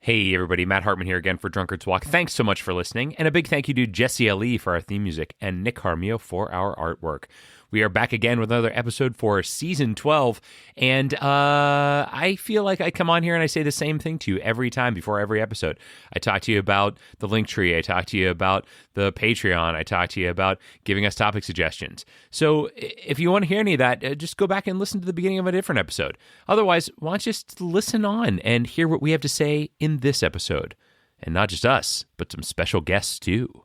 Hey everybody, Matt Hartman here again for Drunkard's Walk. Thanks so much for listening, and a big thank you to Jesse Ali for our theme music and Nick Carmio for our artwork. We are back again with another episode for Season 12, and I feel like I come on here and I say the same thing to you every time before every episode. I talk to you about the Linktree, I talk to you about the Patreon, I talk to you about giving us topic suggestions. So if you want to hear any of that, just go back and listen to the beginning of a different episode. Otherwise, why don't you just listen on and hear what we have to say in this episode. And not just us, but some special guests too.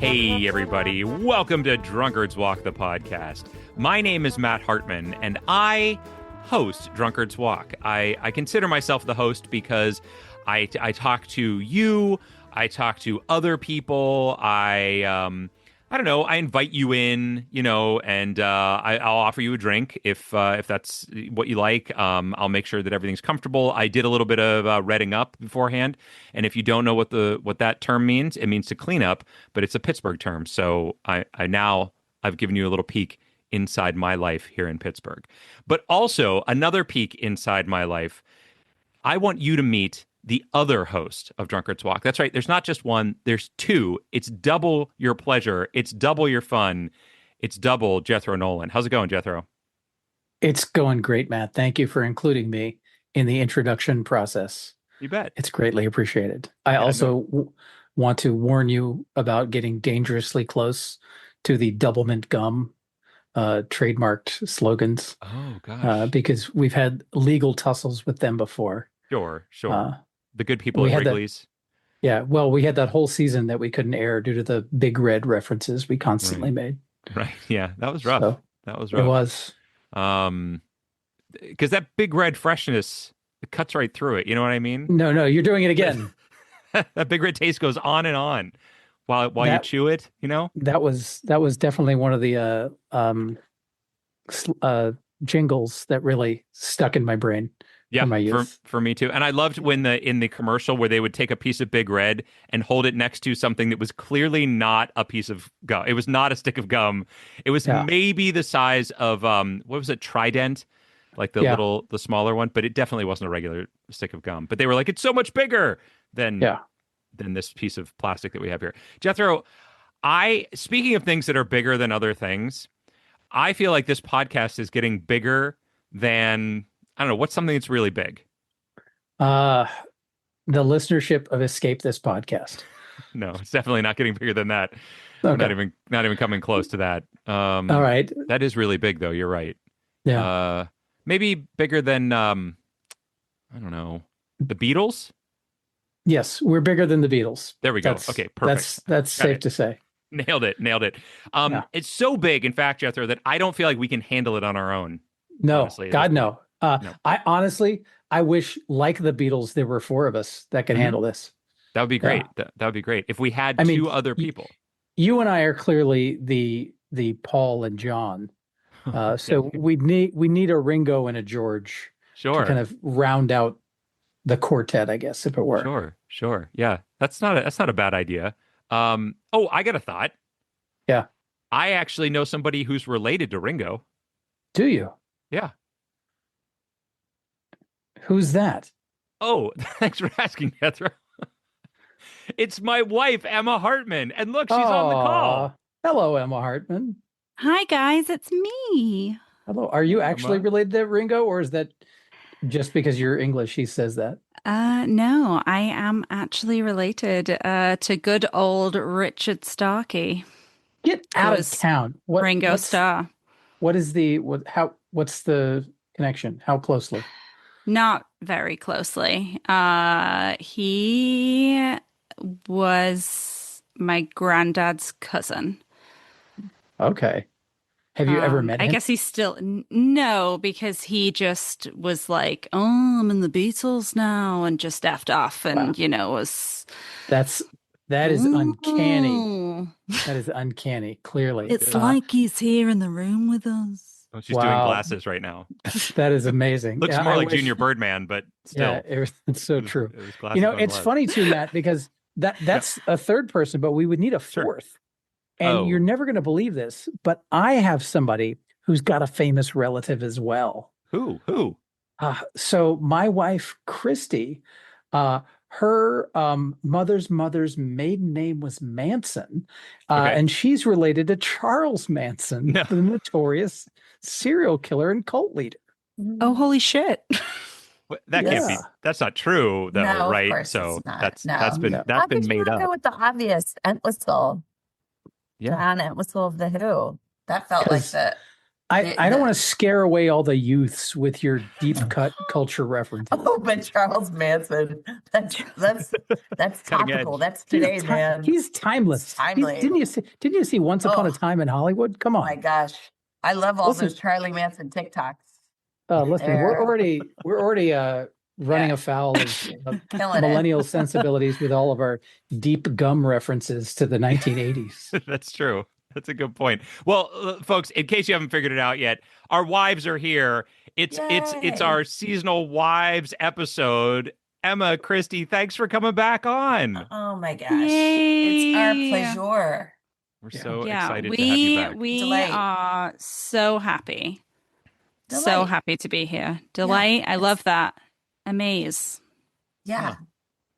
Hey everybody, welcome to Drunkard's Walk, the podcast. My name is Matt Hartman, and I host Drunkard's Walk. I consider myself the host because I talk to you, I talk to other people, I don't know, I invite you in, and I'll offer you a drink if that's what you like. I'll make sure that everything's comfortable. I did a little bit of redding up beforehand, and if you don't know what that term means, it means to clean up, but it's a Pittsburgh term. So I've given you a little peek inside my life here in Pittsburgh. But also another peek inside my life, I want you to meet the other host of Drunkard's Walk. That's right. There's not just one, there's two. It's double your pleasure. It's double your fun. It's double Jethro Nolan. How's it going, Jethro? It's going great, Matt. Thank you for including me in the introduction process. You bet. It's greatly appreciated. I also want to warn you about getting dangerously close to the double mint gum trademarked slogans. Oh, gosh. Because we've had legal tussles with them before. Sure. The good people at Wrigley's. We had that whole season that we couldn't air due to the Big Red references we constantly made. Right. Yeah, that was rough. It was. Because that Big Red freshness, it cuts right through it. You know what I mean? No, you're doing it again. That Big Red taste goes on and on while you chew it. That was definitely one of the jingles that really stuck in my brain. Yeah, for me too. And I loved when in the commercial where they would take a piece of Big Red and hold it next to something that was clearly not a piece of gum. It was not a stick of gum. It was maybe the size of what was it, Trident, like the smaller one, but it definitely wasn't a regular stick of gum. But they were like, it's so much bigger than this piece of plastic that we have here. Jethro, speaking of things that are bigger than other things, I feel like this podcast is getting bigger than, I don't know, what's something that's really big? The listenership of Escape This Podcast. No, it's definitely not getting bigger than that. Okay. Not even coming close to that. All right. That is really big, though. You're right. Yeah. Maybe bigger than, I don't know, the Beatles? Yes, we're bigger than the Beatles. There we go. Okay, perfect. That's safe to say. Nailed it. It's so big, in fact, Jethro, that I don't feel like we can handle it on our own. No, honestly, God, no. No. I wish, like the Beatles, there were four of us that could handle this. That would be great. That would be great if we had two other people. You and I are clearly the Paul and John. So we need a Ringo and a George to kind of round out the quartet, I guess, if it were. Sure. Yeah, that's not a bad idea. I got a thought. Yeah. I actually know somebody who's related to Ringo. Do you? Yeah. Who's that? Oh, thanks for asking, Jethro. It's my wife, Emma Hartman. And look, she's on the call. Hello, Emma Hartman. Hi, guys. It's me. Hello. Are you actually related to Ringo, or is that just because you're English he says that? No, I am actually related to good old Richard Starkey. Get out of town. Ringo Starr. What's the connection? How closely? Not very closely. He was my granddad's cousin. Okay. Have you ever met him? I guess he's still no, because he just was like, "Oh, I'm in the Beatles now," and just effed off, and was. That is uncanny. That is uncanny. Clearly, it's like he's here in the room with us. Oh, she's doing glasses right now. That is amazing. Looks more like Junior Birdman, but still. Yeah, it's so true. It's funny too, Matt, because that's a third person, but we would need a fourth. And you're never going to believe this, but I have somebody who's got a famous relative as well. Who? So my wife, Christy, her mother's maiden name was Manson, and she's related to Charles Manson, the notorious serial killer and cult leader. Oh, holy shit. That can't be. That's not true, though, No, right? of course So it's not. that's been How could made you not up. go with the obvious Entwistle? Yeah. John Entwistle of the Who. That felt like the. I don't want to scare away all the youths with your deep cut culture references. Oh, but Charles Manson. That's topical. That's today, man. He's timeless. Didn't you see Once Upon a Time in Hollywood? Come on. Oh my gosh. I love all those Charlie Manson TikToks. Listen, we're already running afoul of millennial sensibilities with all of our deep gum references to the 1980s. That's true. That's a good point. Well, folks, in case you haven't figured it out yet, our wives are here. It's our seasonal wives episode. Emma, Christy, thanks for coming back on. Oh my gosh. Yay. It's our pleasure. We're so excited to have you back. We are so happy. So happy to be here. Delight. Yeah. I love that. Amaze. Yeah.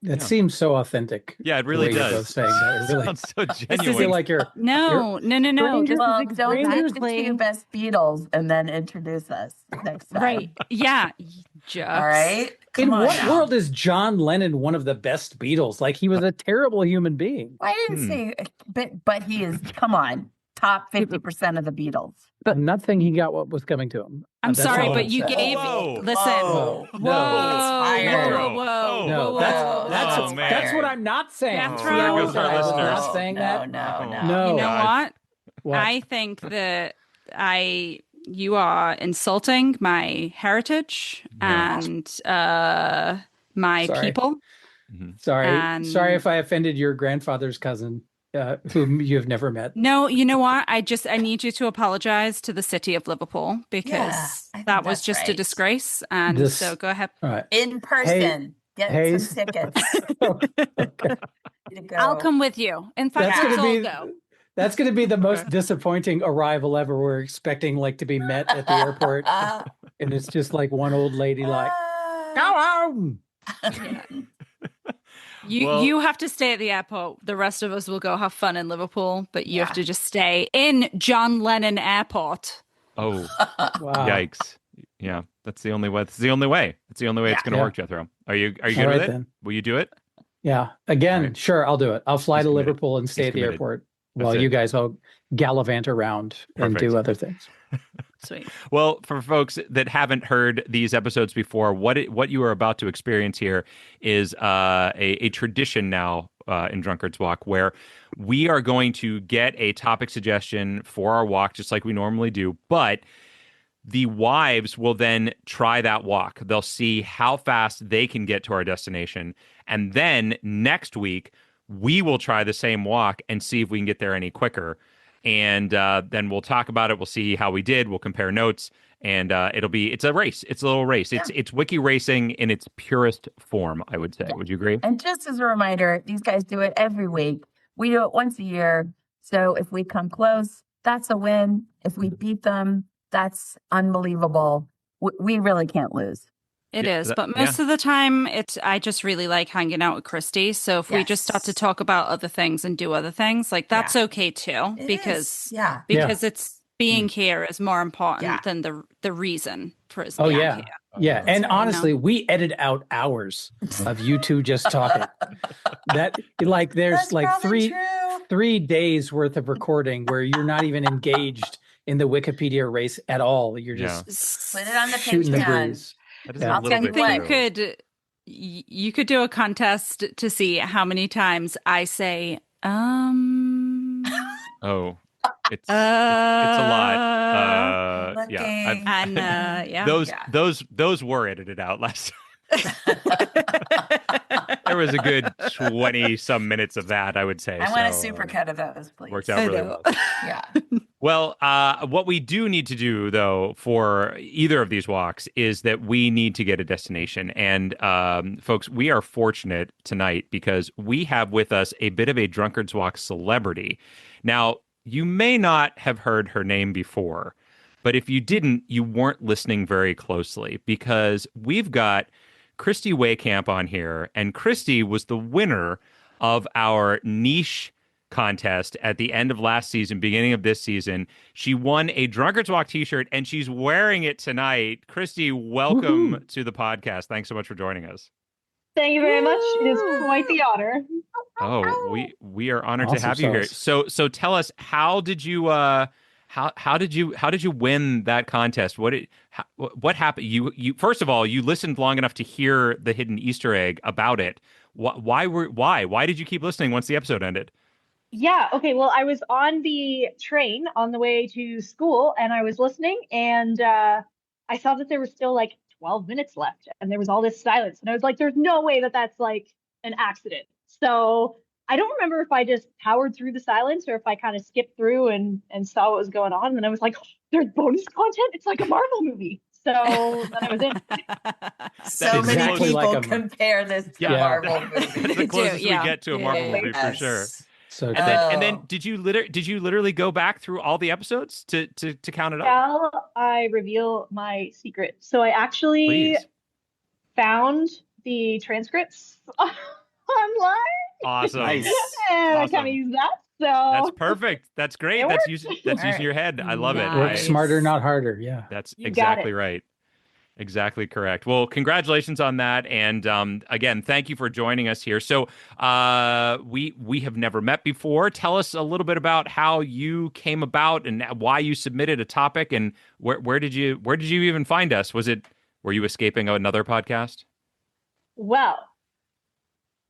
It seems so authentic. Yeah, it really does. Saying that. It really sounds so genuine. This is like your no. Well, don't take the two best Beatles and then introduce us next time. Right. Yeah. Just. All right. In what world is John Lennon one of the best Beatles? Like, he was a terrible human being. I didn't say, but he is. Come on, top 50% of the Beatles. But nothing he got what was coming to him. I'm sorry, but you gave. Listen. Whoa. No, that's what I'm not saying. There goes our listeners. Not saying that. No. You know what? I think that you are insulting my heritage and my people. Mm-hmm. Sorry if I offended your grandfather's cousin, whom you have never met. No, you know what? I need you to apologize to the city of Liverpool because that was just a disgrace. And so go ahead. All right. In person. Get some tickets. Okay. I'll come with you. In fact, let's all go. That's going to be the most disappointing arrival ever. We're expecting to be met at the airport. And it's just like one old lady like, go home. You have to stay at the airport. The rest of us will go have fun in Liverpool, but you have to just stay in John Lennon Airport. Oh, wow. Yikes. Yeah, that's the only way. It's the only way it's going to work, Jethro. Are you good with it? Then. Will you do it? Yeah. Again, sure, I'll do it. I'll fly to Liverpool and stay at the airport while you guys all gallivant around and do other things. Sweet. Well, for folks that haven't heard these episodes before, what you are about to experience here is a tradition now in Drunkard's Walk, where we are going to get a topic suggestion for our walk, just like we normally do, but the wives will then try that walk. They'll see how fast they can get to our destination. And then next week, we will try the same walk and see if we can get there any quicker. And then we'll talk about it. We'll see how we did. We'll compare notes. And it's a race. It's a little race. It's wiki racing in its purest form, I would say. Yeah. Would you agree? And just as a reminder, these guys do it every week. We do it once a year. So if we come close, that's a win. If we beat them, that's unbelievable. We really can't lose. It is, but most of the time, I just really like hanging out with Christy. So if we just start to talk about other things and do other things, that's okay too, because it's being here is more important than the reason for us being here. Yeah, and honestly, we edit out hours of you two just talking. There's three days worth of recording where you're not even engaged in the Wikipedia race at all. You're just put it on the shooting the breeze. I think you could do a contest to see how many times I say Oh, it's a lot. Those were edited out last time. There was a good 20 some minutes of that, I would say. I want a supercut of those, please. Worked out really well. Yeah. Well, what we do need to do, though, for either of these walks is that we need to get a destination. And folks, we are fortunate tonight because we have with us a bit of a Drunkard's Walk celebrity. Now, you may not have heard her name before, but if you didn't, you weren't listening very closely because we've got Christy Weykamp on here, and Christy was the winner of our niche contest at the end of last season, beginning of this season. She won a Drunkard's Walk t-shirt, and she's wearing it tonight. Christy, welcome to the podcast. Thanks so much for joining us. Thank you very much. It is quite the honor. Oh, we are honored to have you here. So tell us, how did you win that contest? What happened? You first of all, you listened long enough to hear the hidden Easter egg about it. Why did you keep listening once the episode ended? Yeah. Okay. Well, I was on the train on the way to school, and I was listening, and I saw that there was still like 12 minutes left, and there was all this silence, and I was like, "There's no way that that's like an accident." So I don't remember if I just powered through the silence or if I kind of skipped through and saw what was going on. And then I was like, oh, there's bonus content. It's like a Marvel movie. So then I was in. So many people compare this to a Marvel movie. That's the closest we get to a Marvel movie for sure. So and then did you literally go back through all the episodes to count it up? Shall I reveal my secret? So I actually found the transcripts online. Awesome. And I kind of use that. So that's perfect. That's great. That's using your head. I love it. Work smarter, not harder. Yeah. That's exactly right. Exactly correct. Well, congratulations on that. And again, thank you for joining us here. So we have never met before. Tell us a little bit about how you came about and why you submitted a topic, and where did you even find us? Were you escaping another podcast? Well,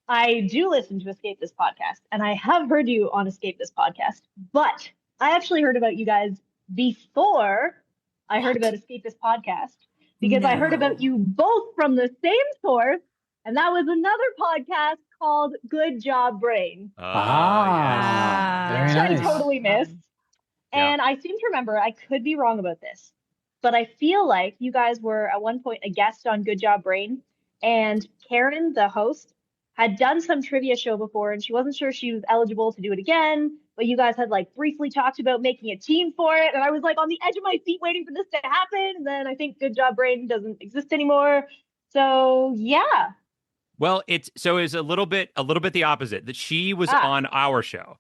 I do listen to Escape This Podcast, and I have heard you on Escape This Podcast, but I actually heard about you guys before I heard about Escape This Podcast, because I heard about you both from the same source, and that was another podcast called Good Job Brain. Yes. Which Very I totally missed. And I seem to remember, I could be wrong about this, but I feel like you guys were at one point a guest on Good Job Brain, and Karen, the host, had done some trivia show before, and she wasn't sure she was eligible to do it again, but you guys had like briefly talked about making a team for it, and I was like on the edge of my seat waiting for this to happen, and then I think Good Job Brain doesn't exist anymore. So yeah. Well, it's a little bit the opposite. That she was on our show.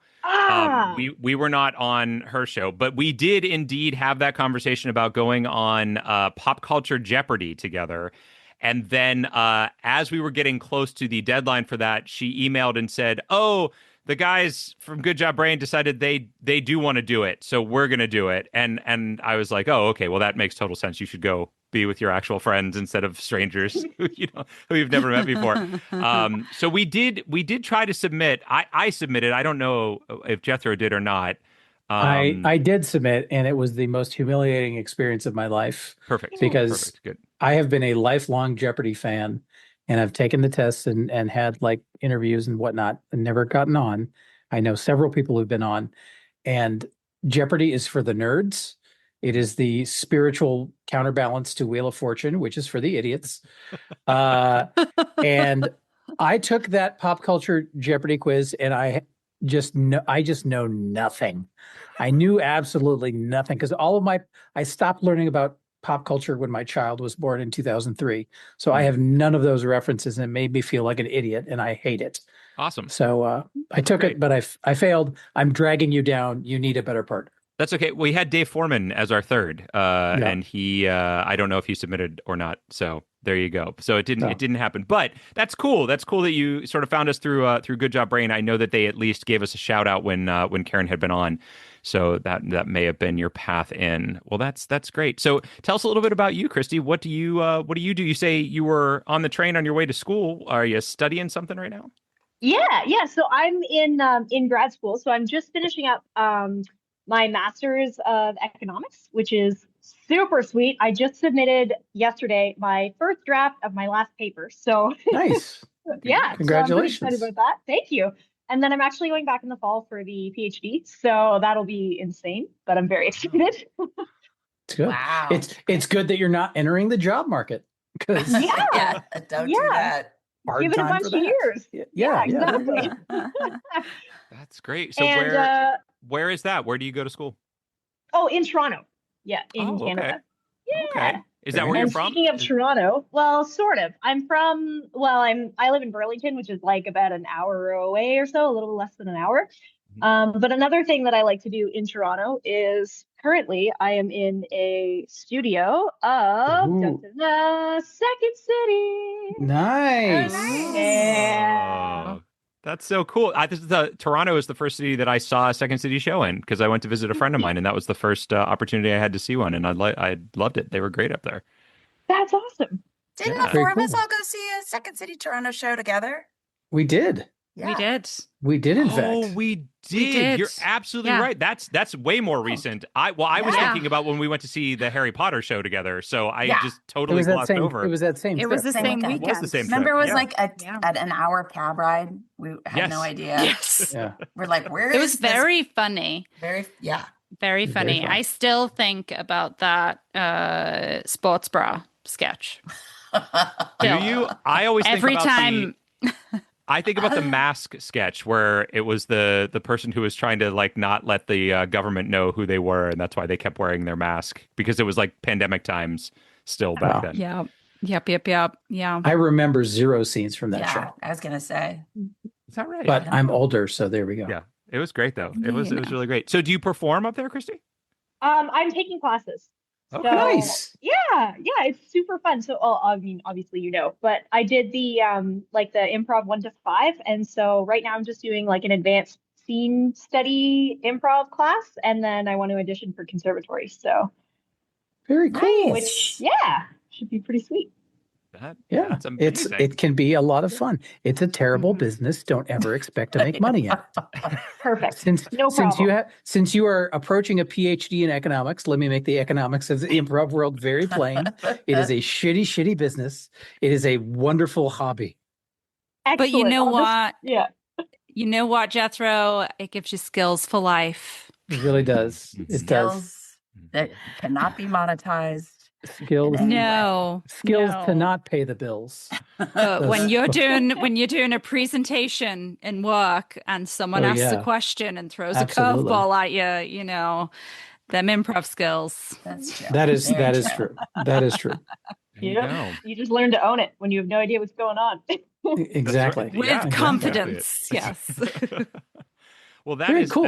We were not on her show, but we did indeed have that conversation about going on Pop Culture Jeopardy together. And then as we were getting close to the deadline for that, she emailed and said, oh, the guys from Good Job Brain decided they do want to do it, so we're going to do it. And I was like, oh, okay, well, that makes total sense. You should go be with your actual friends instead of strangers who you've never met before. So we did try to submit. I submitted. I don't know if Jethro did or not. I did submit, and it was the most humiliating experience of my life. Perfect. Because Good. I have been a lifelong Jeopardy fan, and I've taken the tests and had like interviews and whatnot and never gotten on. I know several people who've been on, and Jeopardy is for the nerds. It is the spiritual counterbalance to Wheel of Fortune, which is for the idiots. And I took that pop culture Jeopardy quiz, and I just know nothing. I knew absolutely nothing because I stopped learning about pop culture when my child was born in 2003. So I have none of those references, and it made me feel like an idiot, and I hate it. Awesome. So I took it, but I failed. I'm dragging you down. You need a better partner. That's okay. We had Dave Foreman as our third, and he I don't know if he submitted or not. So there you go. So it didn't happen. But that's cool. That's cool that you sort of found us through Good Job Brain. I know that they at least gave us a shout out when Karen had been on. So that may have been your path in. Well, that's great. So tell us a little bit about you, Christy. What do you do? You say you were on the train on your way to school. Are you studying something right now? Yeah. So I'm in grad school. So I'm just finishing up my master's of economics, which is super sweet. I just submitted yesterday my first draft of my last paper. So nice. Yeah. Congratulations. So I'm pretty excited about that. Thank you. And then I'm actually going back in the fall for the PhD. So that'll be insane, but I'm very excited. It's good. Wow. It's good that you're not entering the job market. Don't do that. hard Give it a time bunch for of that. years. Yeah, exactly. That's great. So And where is that? Where do you go to school? oh, in Toronto. Yeah, in Canada. Yeah. Okay. Is that where you're from? Speaking of Toronto, well, sort of. I live in Burlington, which is like about an hour away or so, a little less than an hour. But another thing that I like to do in Toronto is currently I am in a studio of Second City. Nice. Yeah. That's so cool. Toronto is the first city that I saw a Second City show in because I went to visit a friend of mine, and that was the first opportunity I had to see one, and I loved it. They were great up there. That's awesome. Didn't the four of us all go see a Second City Toronto show together? We did. Yeah. We did. We did, in fact. Oh, we did. You're absolutely right. That's way more recent. I was thinking about when we went to see the Harry Potter show together. So I just totally glossed over. It was that same. It was the same weekend. It was the same. Remember, it was like an hour cab ride. We had no idea. Yes. Yeah. We're like, where? It was very funny. Very funny. I still think about that sports bra sketch. Do you? I always think every about time. I think about the mask sketch where it was the person who was trying to like not let the government know who they were, and that's why they kept wearing their mask because it was like pandemic times still back then. Yeah. Yep. Yeah. I remember 0 scenes from that show. I was gonna say. Is that right? But I'm older, so there we go. Yeah. It was great though. It was really great. So do you perform up there, Christy? I'm taking classes. Oh, nice. Yeah, it's super fun. So, I mean, obviously, but I did the like the improv 1 to 5, and so right now I'm just doing like an advanced scene study improv class, and then I want to audition for conservatory. So, very cool. Which, should be pretty sweet. That's amazing. It can be a lot of fun. It's a terrible business. Don't ever expect to make money in it. Perfect. No problem. Since you are approaching a PhD in economics, let me make the economics of the improv world very plain. It is a shitty business. It is a wonderful hobby. Excellent. But you know what? You know what, Jethro? It gives you skills for life. It really does. It does. Skills that cannot be monetized. Skills to not pay the bills. But when you're doing a presentation in work and someone asks a question and throws a curveball at you, them improv skills. That's true. That is true. That is true. You just learn to own it when you have no idea what's going on. Exactly. With confidence. Yes. Well, that is cool.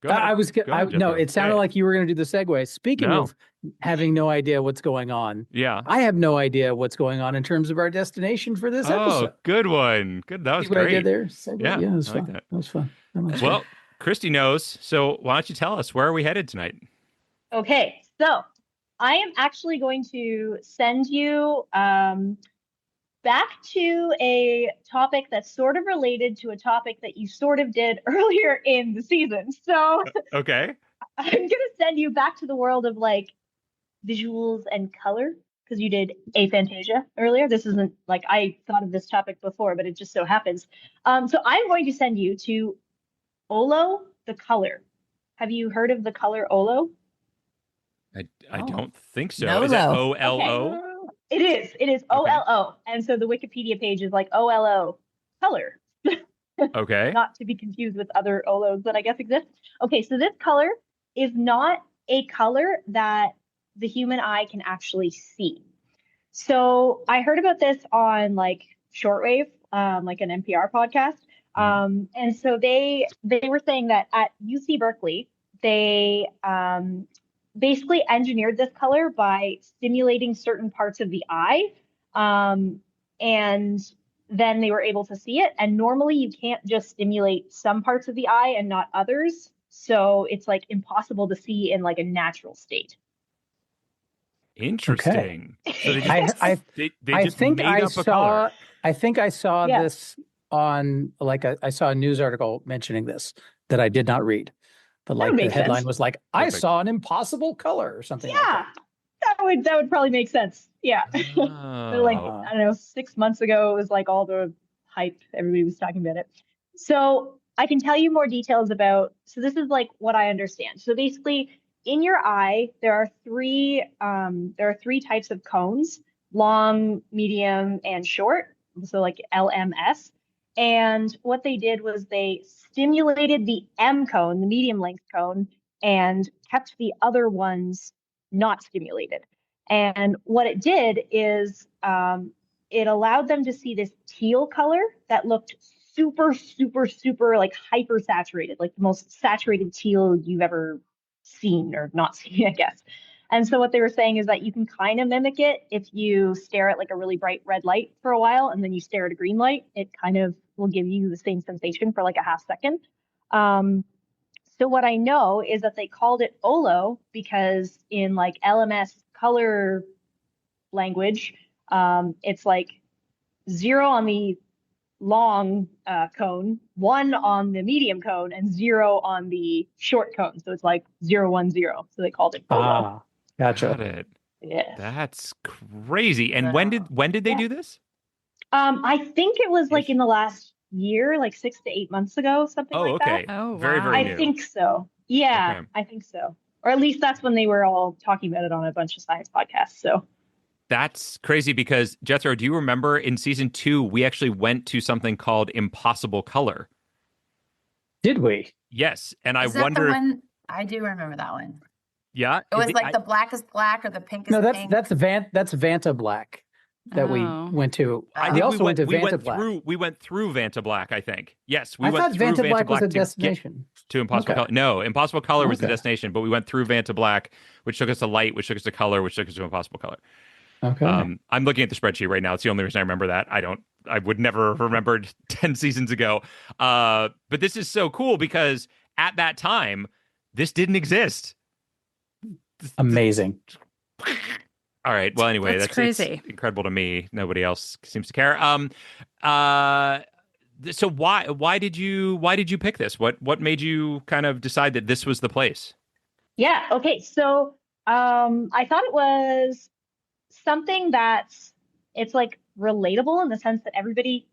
It sounded like you were going to do the segue. Speaking of having no idea what's going on. Yeah. I have no idea what's going on in terms of our destination for this episode. Oh, good one. Good. That was great. What I did there? Segue? Yeah, it was fun. That was fun. Well, Christy knows. So why don't you tell us, where are we headed tonight? Okay. So I am actually going to send you back to a topic that's sort of related to a topic that you sort of did earlier in the season. So okay, I'm going to send you back to the world of like visuals and color because you did aphantasia earlier. This isn't like I thought of this topic before, but it just so happens. So I'm going to send you to Olo, the color. Have you heard of the color Olo? I don't think so. No, is it OLO? Okay. It is OLO. And so the Wikipedia page is like OLO color. Okay. Not to be confused with other OLOs that I guess exist. Okay, so this color is not a color that the human eye can actually see. So I heard about this on like shortwave, like an NPR podcast. And so they were saying that at UC Berkeley, they basically engineered this color by stimulating certain parts of the eye. And then they were able to see it. And normally you can't just stimulate some parts of the eye and not others. So it's like impossible to see in like a natural state. Interesting. Okay. So I think I saw this on I saw a news article mentioning this that I did not read. But like the headline was like, I saw an impossible color or something. Yeah, like that would probably make sense. Yeah. Like, I don't know, 6 months ago, it was like all the hype. Everybody was talking about it. So I can tell you more details about, so this is like what I understand. So basically in your eye, there are three types of cones, long, medium, and short. so like LMS. And what they did was they stimulated the M cone, the medium length cone, and kept the other ones not stimulated. And what it did is it allowed them to see this teal color that looked super, super, super like hyper saturated, like the most saturated teal you've ever seen or not seen, I guess. And so what they were saying is that you can kind of mimic it if you stare at like a really bright red light for a while and then you stare at a green light. It kind of will give you the same sensation for like a half second. So what I know is that they called it Olo because in like LMS color language, it's like 0 on the long cone, 1 on the medium cone, and 0 on the short cone. So it's like 0, 1, 0. So they called it Olo. Ah, gotcha. Got it. Yeah. That's crazy. And when did they do this? I think it was like in the last year, like 6 to 8 months ago, something like that. Oh, wow. Very, very new. I think so. Yeah, okay. I think so. Or at least that's when they were all talking about it on a bunch of science podcasts. So that's crazy because, Jethro, do you remember in season 2, we actually went to something called Impossible Color? Did we? Yes. And I that wonder. The one? I do remember that one. Yeah. It was like the blackest black or the pinkest pink. That's Vanta Black that we went to. We also went to Vanta Black. We went through Vanta Black, I think. Yes, we I went thought through Vanta Black was a to destination. To Impossible Color. No, Impossible Color was the destination, but we went through Vanta Black, which took us to Light, which took us to Color, which took us to Impossible Color. Okay. I'm looking at the spreadsheet right now. It's the only reason I remember that. I would never have remembered 10 seasons ago. But this is so cool because at that time, this didn't exist. Amazing. All right. Well, anyway, that's crazy. Incredible to me. Nobody else seems to care. So why did you pick this? What made you kind of decide that this was the place? Yeah. Okay. So I thought it was something it's like relatable in the sense that everybody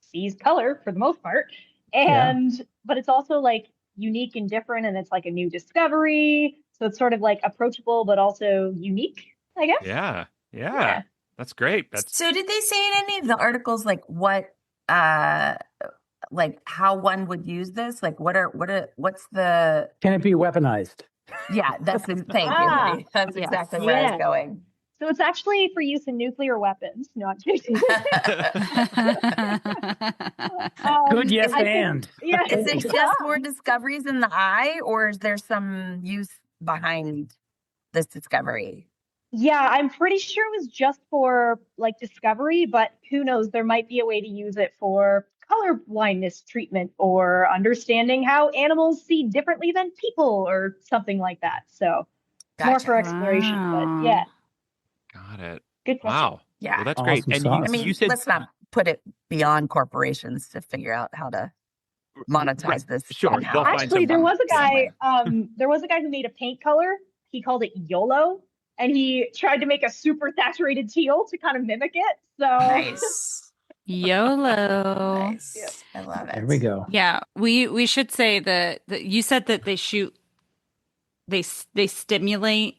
sees color for the most part, but it's also like unique and different, and it's like a new discovery. So it's sort of like approachable, but also unique, I guess. Yeah. That's great. So did they say in any of the articles, like what, like how one would use this? Like what's the... Can it be weaponized? Yeah, that's the thing. That's exactly where I was going. So it's actually for use in nuclear weapons. Not kidding. Good, yes, and. Yeah. Is it just more discoveries in the eye, or is there some use behind this discovery? Yeah, I'm pretty sure it was just for like discovery, but who knows? There might be a way to use it for color blindness treatment or understanding how animals see differently than people or something like that. So more for exploration, but yeah. Got it. Good question. Wow. Yeah. Well, that's awesome great. And you said, let's not put it beyond corporations to figure out how to monetize this. Sure. Actually, there was a guy who made a paint color. He called it YOLO, and he tried to make a super saturated teal to kind of mimic it. So nice. YOLO. Nice. Yeah. I love it. There we go. Yeah, we should say that you said that they stimulate.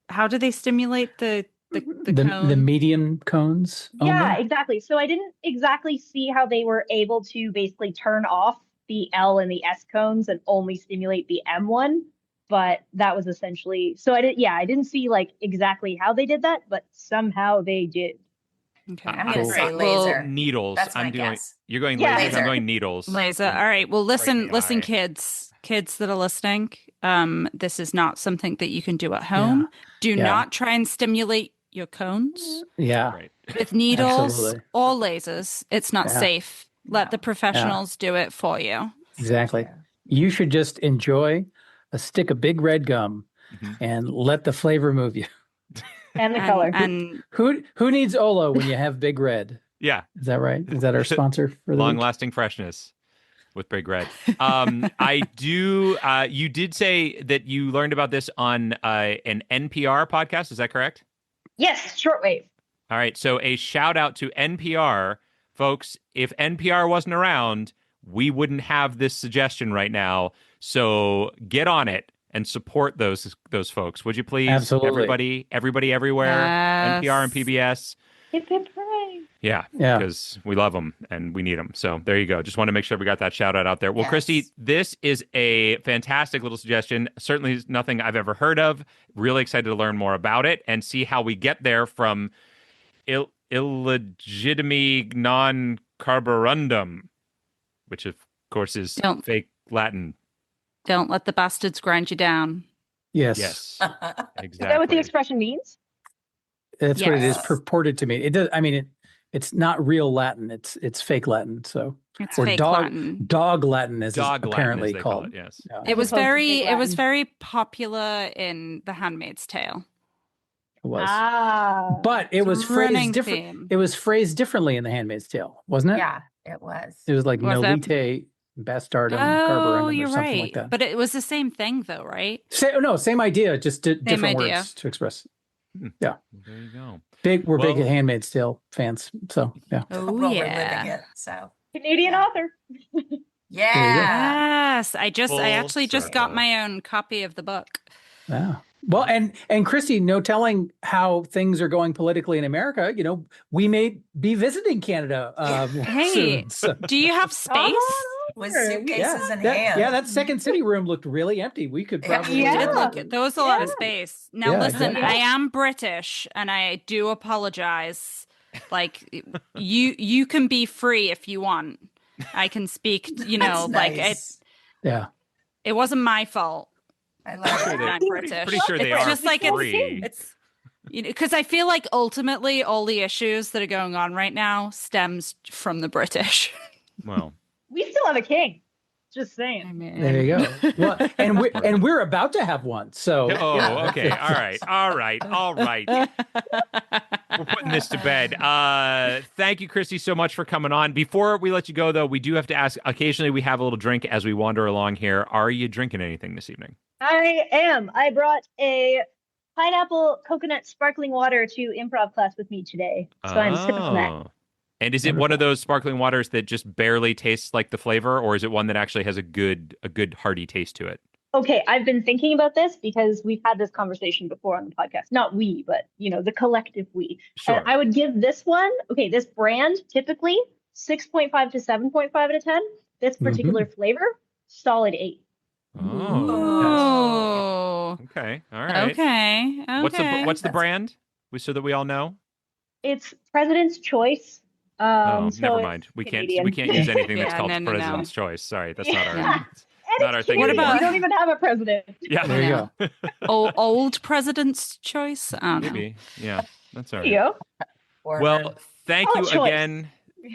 How do they stimulate the cone? The medium cones? Yeah, only? exactly. So I didn't exactly see how they were able to basically turn off the L and the S cones and only stimulate the M one, but that was essentially, so I didn't see like exactly how they did that, but somehow they did. Okay, I'm going to say laser. Needles. That's my guess. You're going laser. I'm going needles. Laser. All right. Well, listen, kids that are listening. This is not something that you can do at home. Do not try and stimulate your cones. Yeah. Right. With needles Absolutely. or lasers. It's not safe. Let the professionals do it for you. Exactly. You should just enjoy a stick of big red gum and let the flavor move you. And the color. And who needs Olo when you have Big Red? Yeah. Is that right? Is that our sponsor for the long-lasting freshness with Big Red? I do. You did say that you learned about this on an NPR podcast. Is that correct? Yes, shortwave. All right. So a shout out to NPR, folks. If NPR wasn't around, we wouldn't have this suggestion right now. So get on it and support those folks, would you please? Absolutely. Everybody everywhere. Yes. NPR and PBS. Hip hip hooray. Yeah, because we love them and we need them. So there you go. Just want to make sure we got that shout out there. Well, yes. Christy, this is a fantastic little suggestion. Certainly nothing I've ever heard of. Really excited to learn more about it and see how we get there from Illegitimi non-Carborundum, which of course is fake Latin. Don't let the bastards grind you down. Yes. Exactly. Is that what the expression means? That's what it is purported to mean. It does. I mean, it's not real Latin. It's fake Latin. So it's fake Latin. Dog Latin is apparently Latin, called. Yes. Yeah. It was very popular in The Handmaid's Tale. It was. But it was phrased different. It was phrased differently in The Handmaid's Tale, wasn't it? Yeah, it was. It was like Nolite Bastardum, Carborundum, or something like that. But it was the same thing, though, right? Same idea, just different words to express. Yeah. There you go. We're big Handmaid's Tale fans, so yeah. We're living it. So Canadian author. Yes. I actually just got my own copy of the book. Yeah. Well, and Christy, no telling how things are going politically in America. You know, we may be visiting Canada soon. So. Do you have space? With suitcases in hand. Yeah, that second city room looked really empty. We could probably there was a lot of space. Now listen, I am British and I do apologize. Like you can be free if you want. I can speak, nice. it wasn't my fault. I love it. I'm British. Pretty sure they are just like free. It's because I feel like ultimately all the issues that are going on right now stems from the British. Well, we still have a king. Just saying. I mean, there you go. Well, and we're about to have one. So okay. All right. We're putting this to bed. Thank you, Christy, so much for coming on. Before we let you go, though, we do have to ask. Occasionally, we have a little drink as we wander along here. Are you drinking anything this evening? I am. I brought a pineapple coconut sparkling water to improv class with me today, so I'm sipping on that. And is it one of those sparkling waters that just barely tastes like the flavor, or is it one that actually has a good hearty taste to it? Okay, I've been thinking about this because we've had this conversation before on the podcast. Not we, but the collective we. Sure. And I would give this one, this brand typically 6.5 to 7.5 out of 10. This particular flavor, solid 8. Oh. Okay. All right. Okay. What's the brand? So that we all know. It's President's Choice. Never mind. We can't use anything that's called President's Choice. Sorry, that's not our not our thing. What about we don't even have a president? Yeah, there you go. Old President's Choice. Maybe. Yeah, that's all right. Well, thank you again.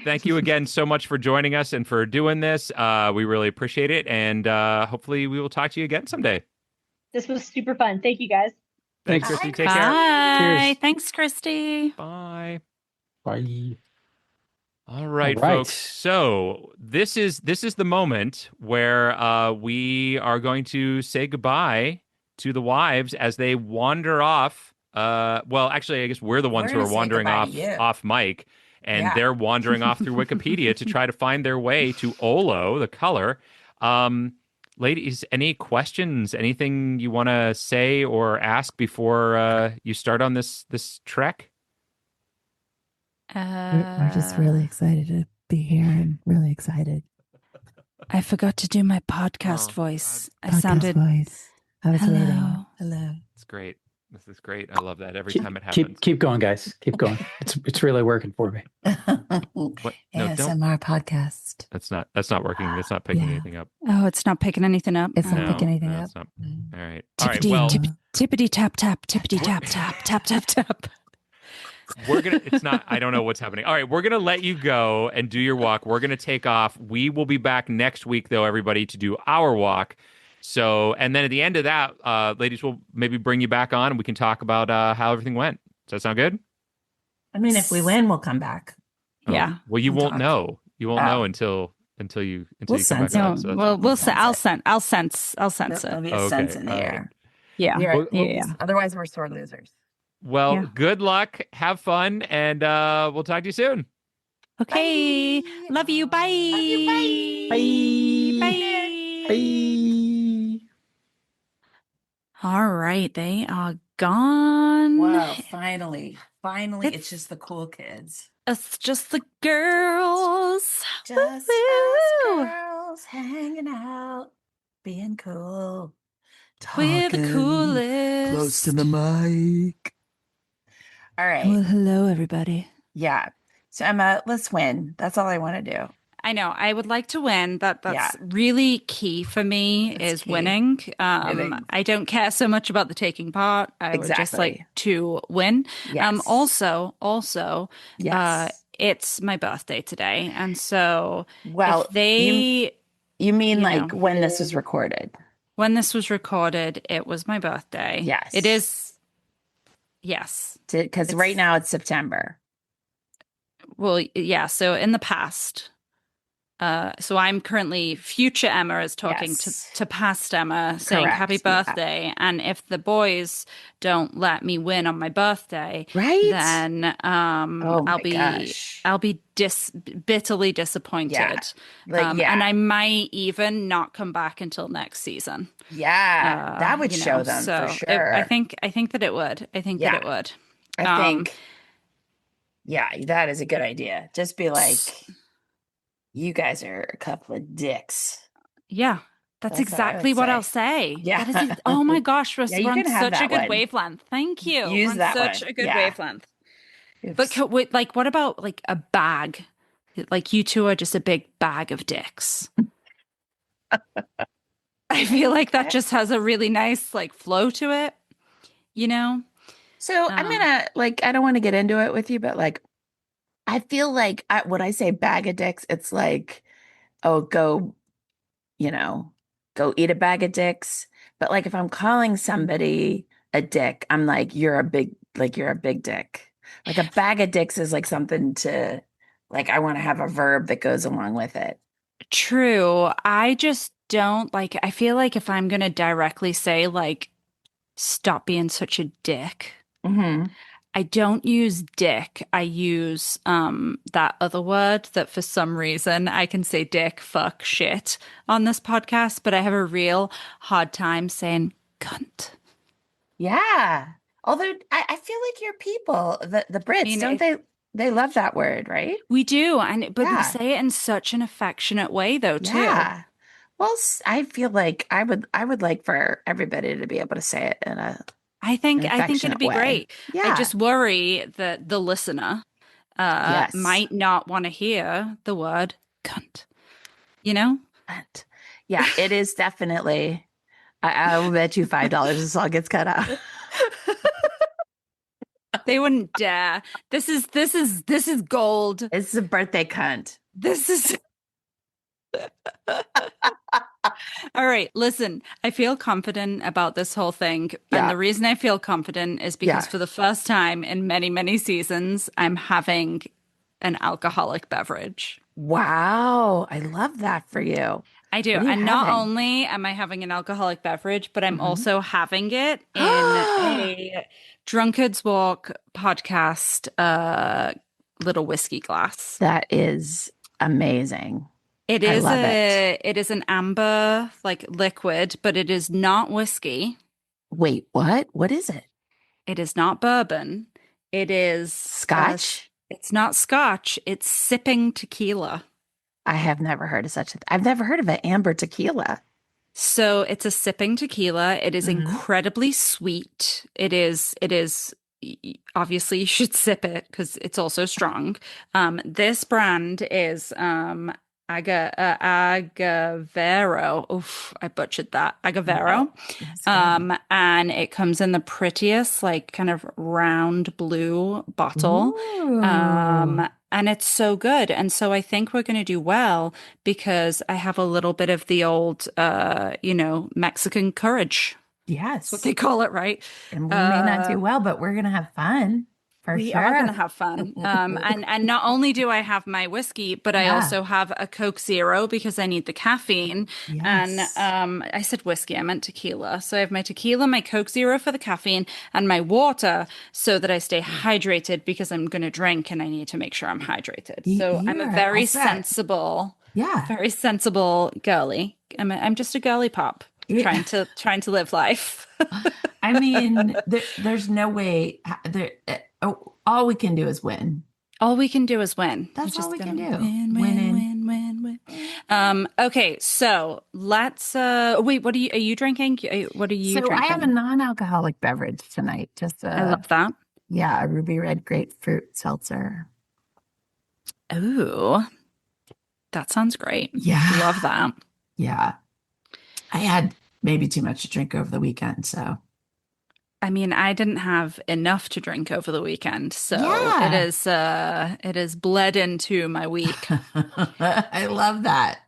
Thank you again so much for joining us and for doing this. We really appreciate it, and hopefully we will talk to you again someday. This was super fun. Thank you, guys. Thanks, Christy. Take care. Bye. Cheers. Thanks, Christy. Bye. Bye. All right, folks. So this is the moment where we are going to say goodbye to the wives as they wander off. Well, actually, I guess we're the ones who are wandering off mic, and they're wandering off through Wikipedia to try to find their way to Olo, the color. Ladies, any questions? Anything you want to say or ask before you start on this trek? We're just really excited to be here and really excited. I forgot to do my podcast voice. I was waiting. Hello. It's great. This is great. I love that every time it happens. Keep going, guys. Keep going. It's really working for me. What? No, ASMR podcast. That's not working. It's not picking anything up. Oh, it's not picking anything up. It's not picking anything up. All right. Tippity tap tap. Tippity tap tap tap tap tap. I don't know what's happening. All right, we're gonna let you go and do your walk. We're gonna take off. We will be back next week, though, everybody, to do our walk. So, and then at the end of that, ladies, we'll maybe bring you back on and we can talk about how everything went. Does that sound good? I mean, if we win, we'll come back. Yeah. Well, you won't know. You won't know until you come back on. So I'll sense it. There'll be a sense in the air. Yeah. Otherwise, we're sore losers. Well, good luck. Have fun, and we'll talk to you soon. Okay. Bye. Love you. Bye. Love you. Bye. Bye. All right. They are gone. Wow. Finally. Finally, it's just the cool kids. It's just the girls. Just us girls hanging out, being cool. We're the coolest. Close to the mic. All right. Well, hello, everybody. Yeah. So Emma, let's win. That's all I want to do. I know. I would like to win. That's really key for me is winning. I don't care so much about the taking part. I would just like to win. Yes. Also, yes. It's my birthday today, and so you mean like when this was recorded? When this was recorded, it was my birthday. Yes, it is. Yes, because right now it's September. Well, yeah. So in the past. So I'm currently future Emma is talking to past Emma saying happy birthday. Yeah. And if the boys don't let me win on my birthday, then I'll be bitterly disappointed. Yeah. And I might even not come back until next season. Yeah. That would show them for sure. I think that it would. I think that it would. I think that is a good idea. Just be like, you guys are a couple of dicks. Yeah, that's exactly what I'll say. Yeah. Oh my gosh, we're on such a good wavelength. Thank you. Use that such a good wavelength. Oops. But like, what about like a bag? Like you two are just a big bag of dicks. I feel like that just has a really nice like flow to it, you know? So I'm gonna I don't want to get into it with you, but like, I feel like when I say bag of dicks, it's like, oh, go eat a bag of dicks. But like, if I'm calling somebody a dick, I'm like, you're a big dick. Like a bag of dicks is like something to like, I want to have a verb that goes along with it. True. I just don't like, I feel like if I'm going to directly say like, stop being such a dick. Mm-hmm. I don't use dick. I use that other word that for some reason I can say dick, fuck, shit on this podcast, but I have a real hard time saying cunt. Yeah. Although I feel like your people, the Brits, they love that word, right? We do. But we say it in such an affectionate way though, too. Yeah. Well, I feel like I would like for everybody to be able to say it in a I think it'd be great. Yeah. I just worry that the listener might not want to hear the word cunt. You know? Cunt. Yeah, it is definitely. I'll bet you $5 this all gets cut out. They wouldn't dare. This is gold. It's a birthday cunt. This is. All right, listen, I feel confident about this whole thing. And the reason I feel confident is because for the first time in many, many seasons, I'm having an alcoholic beverage. Wow. I love that for you. I do. And not only am I having an alcoholic beverage, but I'm also having it in a Drunkard's Walk podcast little whiskey glass. That is amazing. It is an amber like liquid, but it is not whiskey. Wait, what? What is it? It is not bourbon. It is Scotch. It's not Scotch. It's sipping tequila. I have never heard of such a I've never heard of an amber tequila. So it's a sipping tequila. It is incredibly sweet. It is obviously you should sip it because it's also strong. This brand is Agavero. Oof, I butchered that. Agavero. And it comes in the prettiest, like kind of round blue bottle. And it's so good. And so I think we're going to do well because I have a little bit of the old, Mexican courage. Yes. That's what they call it, right? And we may not do well, but we're going to have fun. We are going to have fun. And not only do I have my whiskey, but I also have a Coke Zero because I need the caffeine. Yes. And I said whiskey, I meant tequila. So I have my tequila, my Coke Zero for the caffeine, and my water so that I stay hydrated because I'm going to drink and I need to make sure I'm hydrated. So I'm a very sensible girly. I'm just a girly pop. trying to live life. I mean, there's no way. All we can do is win. All we can do is win. That's all we can do. Win. Okay, so let's. Wait, are you drinking? What are you drinking? So I have a non-alcoholic beverage tonight. I love that. Yeah, a ruby red grapefruit seltzer. Ooh, that sounds great. Yeah, love that. Yeah, I had maybe too much to drink over the weekend, so. I mean, I didn't have enough to drink over the weekend, so it is bled into my week. I love that.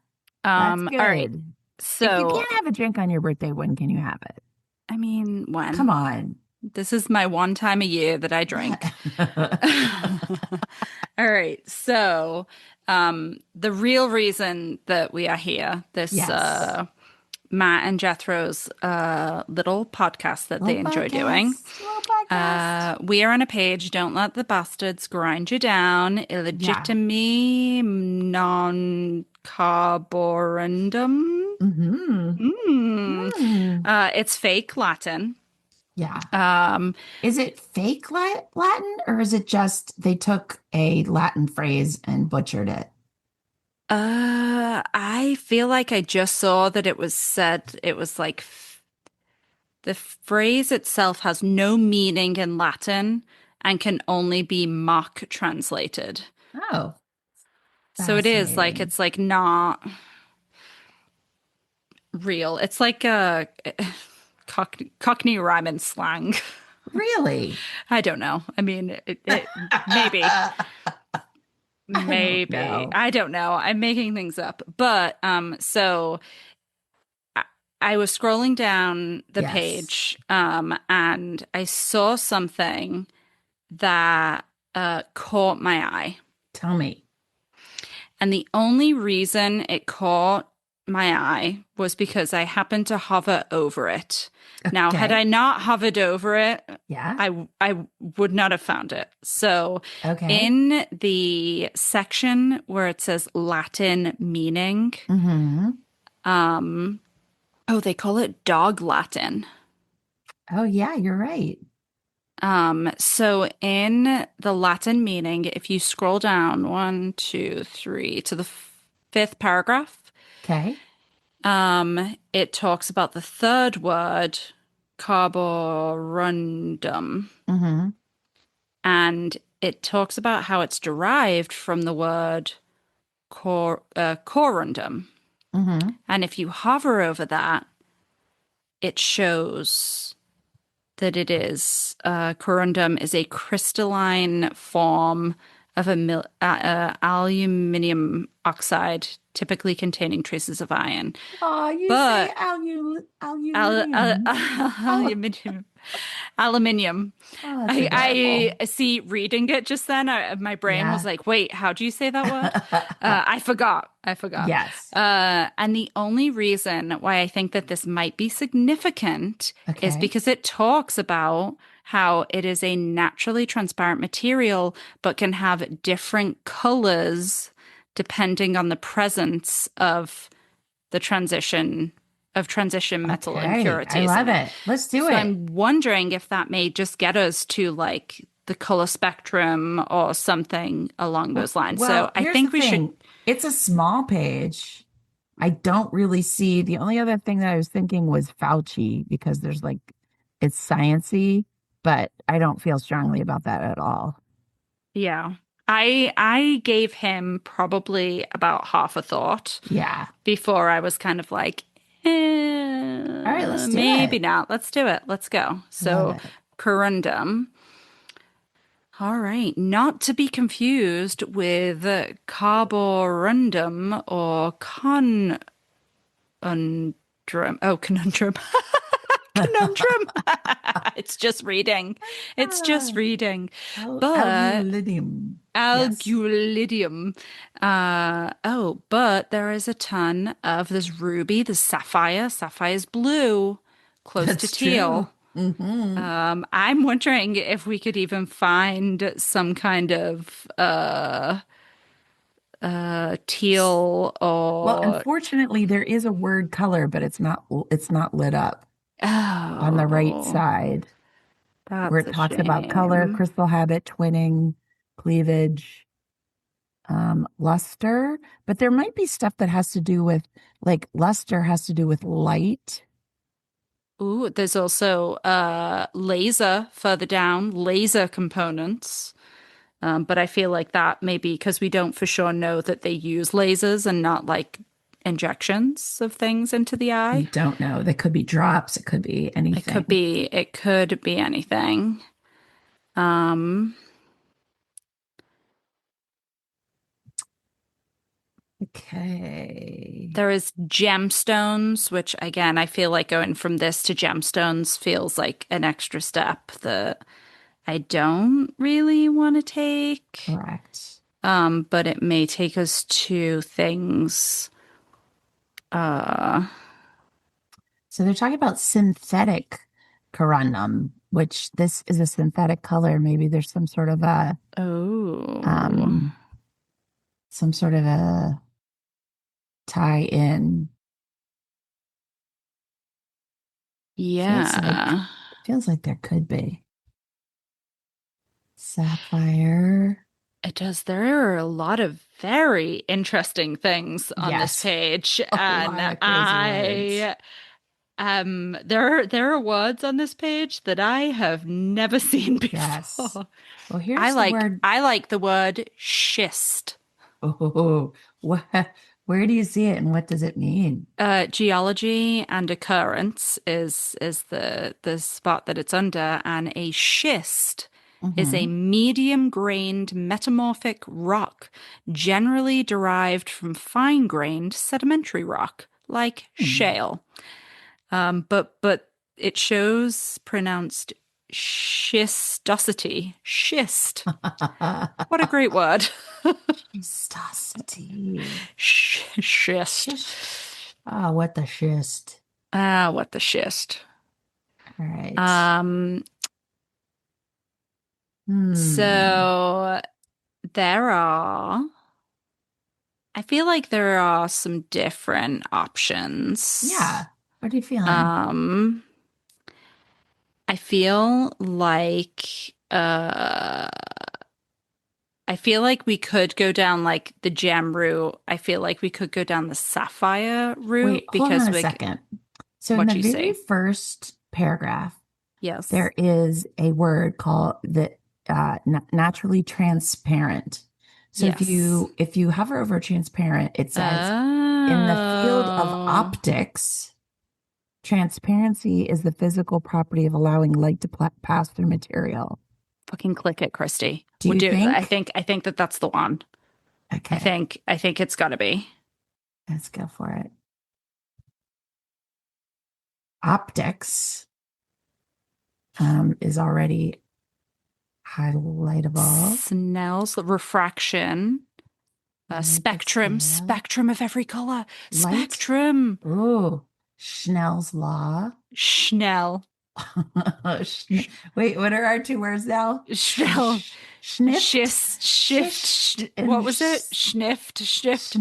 That's good. All right. So if you can't have a drink on your birthday, when can you have it? I mean, when? Come on. This is my one time a year that I drink. All right. So the real reason that we are here, this Matt and Jethro's little podcast that they enjoy doing. We are on a page, Don't Let the Bastards Grind You Down, Illegitimi, Non-Carborundum. It's fake Latin. Yeah. Is it fake Latin, or is it just they took a Latin phrase and butchered it? I feel like I just saw that it was said, it was like the phrase itself has no meaning in Latin and can only be mock translated. Oh. So it is like, it's like not real. It's like a Cockney rhyming slang. Really? I don't know. I mean, maybe. Maybe. I don't know. I'm making things up. But so I was scrolling down the page and I saw something that caught my eye. Tell me. And the only reason it caught my eye was because I happened to hover over it. Okay. Now, had I not hovered over it, I would not have found it. So in the section where it says Latin meaning, they call it dog Latin. Oh, yeah, you're right. So in the Latin meaning, if you scroll down 1, 2, 3 to the 5th paragraph, it talks about the third word, carborundum. And it talks about how it's derived from the word corundum. And if you hover over that, it shows that it is corundum is a crystalline form of aluminium oxide, typically containing traces of iron. Oh, you say aluminium. Oh, I see. Reading it just then, my brain was like, "Wait, how do you say that word?" I forgot. Yes. And the only reason why I think that this might be significant is because it talks about how it is a naturally transparent material, but can have different colors depending on the presence of the transition metal impurities. I love it. Let's do it. I'm wondering if that may just get us to like the color spectrum or something along those lines. Well, so I think we should. It's a small page. I don't really see. The only other thing that I was thinking was Fauci, because there's like, it's sciencey, but I don't feel strongly about that at all. Yeah. I gave him probably about half a thought. Yeah. Before I was kind of like, all right, let's do it. Maybe not. Let's do it. Let's go. So corundum. All right. Not to be confused with carborundum or conundrum. Oh, conundrum. Conundrum. It's just reading. But Algulidium. Algulidium. But there is a ton of this ruby, the sapphire. Sapphire's blue, close to teal. I'm wondering if we could even find some kind of teal or well, unfortunately there is a word color, but it's not lit up on the right side where it talks about color, crystal habit, twinning, cleavage, luster. But there might be stuff that has to do with, like, luster has to do with light. Ooh, there's also laser further down, laser components. But I feel like that maybe because we don't for sure know that they use lasers and not like injections of things into the eye. We don't know. They could be drops. It could be anything. It could be anything. Okay. There is gemstones, which again, I feel like going from this to gemstones feels like an extra step that I don't really want to take. Correct. But it may take us to things. So they're talking about synthetic corundum, which this is a synthetic color. Maybe there's some sort of a tie-in. Yeah. Feels like there could be. Sapphire. It does. There are a lot of very interesting things on this page. And there are words on this page that I have never seen before. Yes. Well, here's the word. I like the word schist. Oh, where do you see it and what does it mean? Geology and occurrence is the spot that it's under, and a schist is a medium-grained metamorphic rock, generally derived from fine-grained sedimentary rock, like shale. But it shows pronounced schistosity. Schist. What a great word. Schistosity. Schist. What the schist. What the schist. All right. So I feel like there are some different options. Yeah. What are you feeling? I feel like we could go down like the gem route. I feel like we could go down the sapphire route. Wait, hold on a second. So in the very first paragraph, yes, there is a word called naturally transparent. So if you hover over transparent, it says in the field of optics, transparency is the physical property of allowing light to pass through material. Fucking click it, Christy. Do you think? I think that's the one. Okay. I think it's got to be. Let's go for it. Optics is already highlightable. Snell's refraction. Spectrum of every color. Light. Spectrum. Ooh, Snell's law. Schnell. Wait, what are our two words now? Schnell. Shift. What was it? Shift.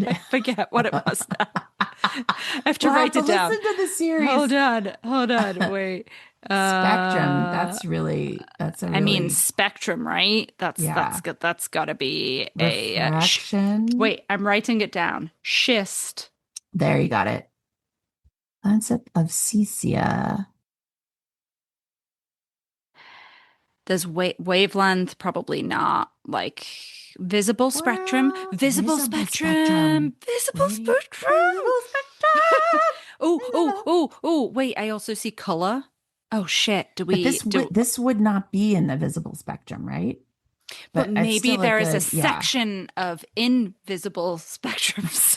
I forget what it was now. I have to write it down. Listen to the series. Hold on. Wait. Spectrum. That's a really. I mean, spectrum, right? That's got to be refraction. Wait, I'm writing it down. Schist. There, you got it. Concept of cesia. There's wavelength, probably not. Like visible spectrum. Visible spectrum. Oh, wait, I also see color. Oh shit, this would not be in the visible spectrum, right? But maybe there is a section of invisible spectrums.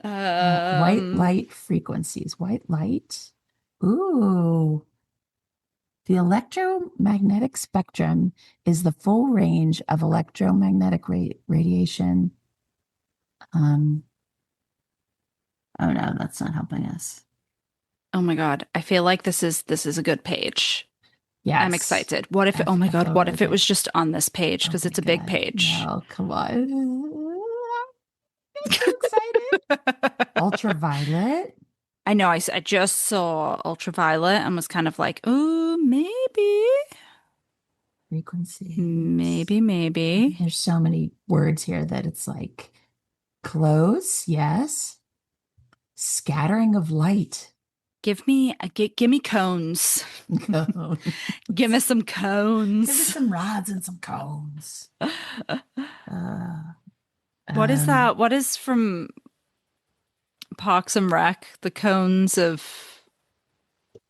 White light frequencies. White light. Ooh. The electromagnetic spectrum is the full range of electromagnetic radiation. Oh no, that's not helping us. Oh my God. I feel like this is a good page. Yes. I'm excited. What if, oh my God, what if it was just on this page? Because it's a big page. No, come on. I'm so excited. Ultraviolet. I know. I just saw ultraviolet and was kind of like, oh, maybe. Frequency. Maybe. There's so many words here that it's like close. Yes. Scattering of light. Give me cones. Give me some cones. Give me some rods and some cones. What is that? What is from Parks and Rec? The cones of,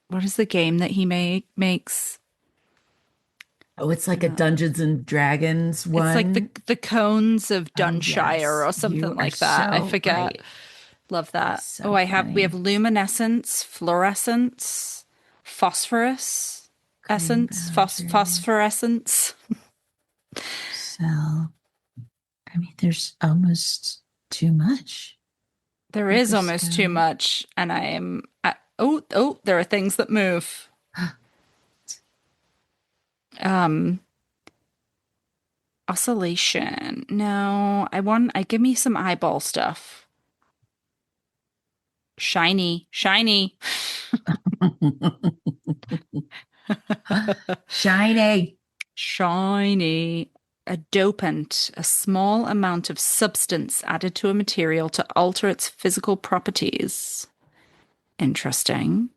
what is the game that he makes? Oh, it's like a Dungeons and Dragons one. It's like the cones of Dunshire or something like that. I forget. Right. Love that. So we have luminescence, fluorescence, phosphorus, essence, phosphorescence. So, I mean, there's almost too much. There is almost too much, and I am. There are things that move. Oscillation. No, I give me some eyeball stuff. Shiny. Shiny. A dopant, a small amount of substance added to a material to alter its physical properties. Interesting.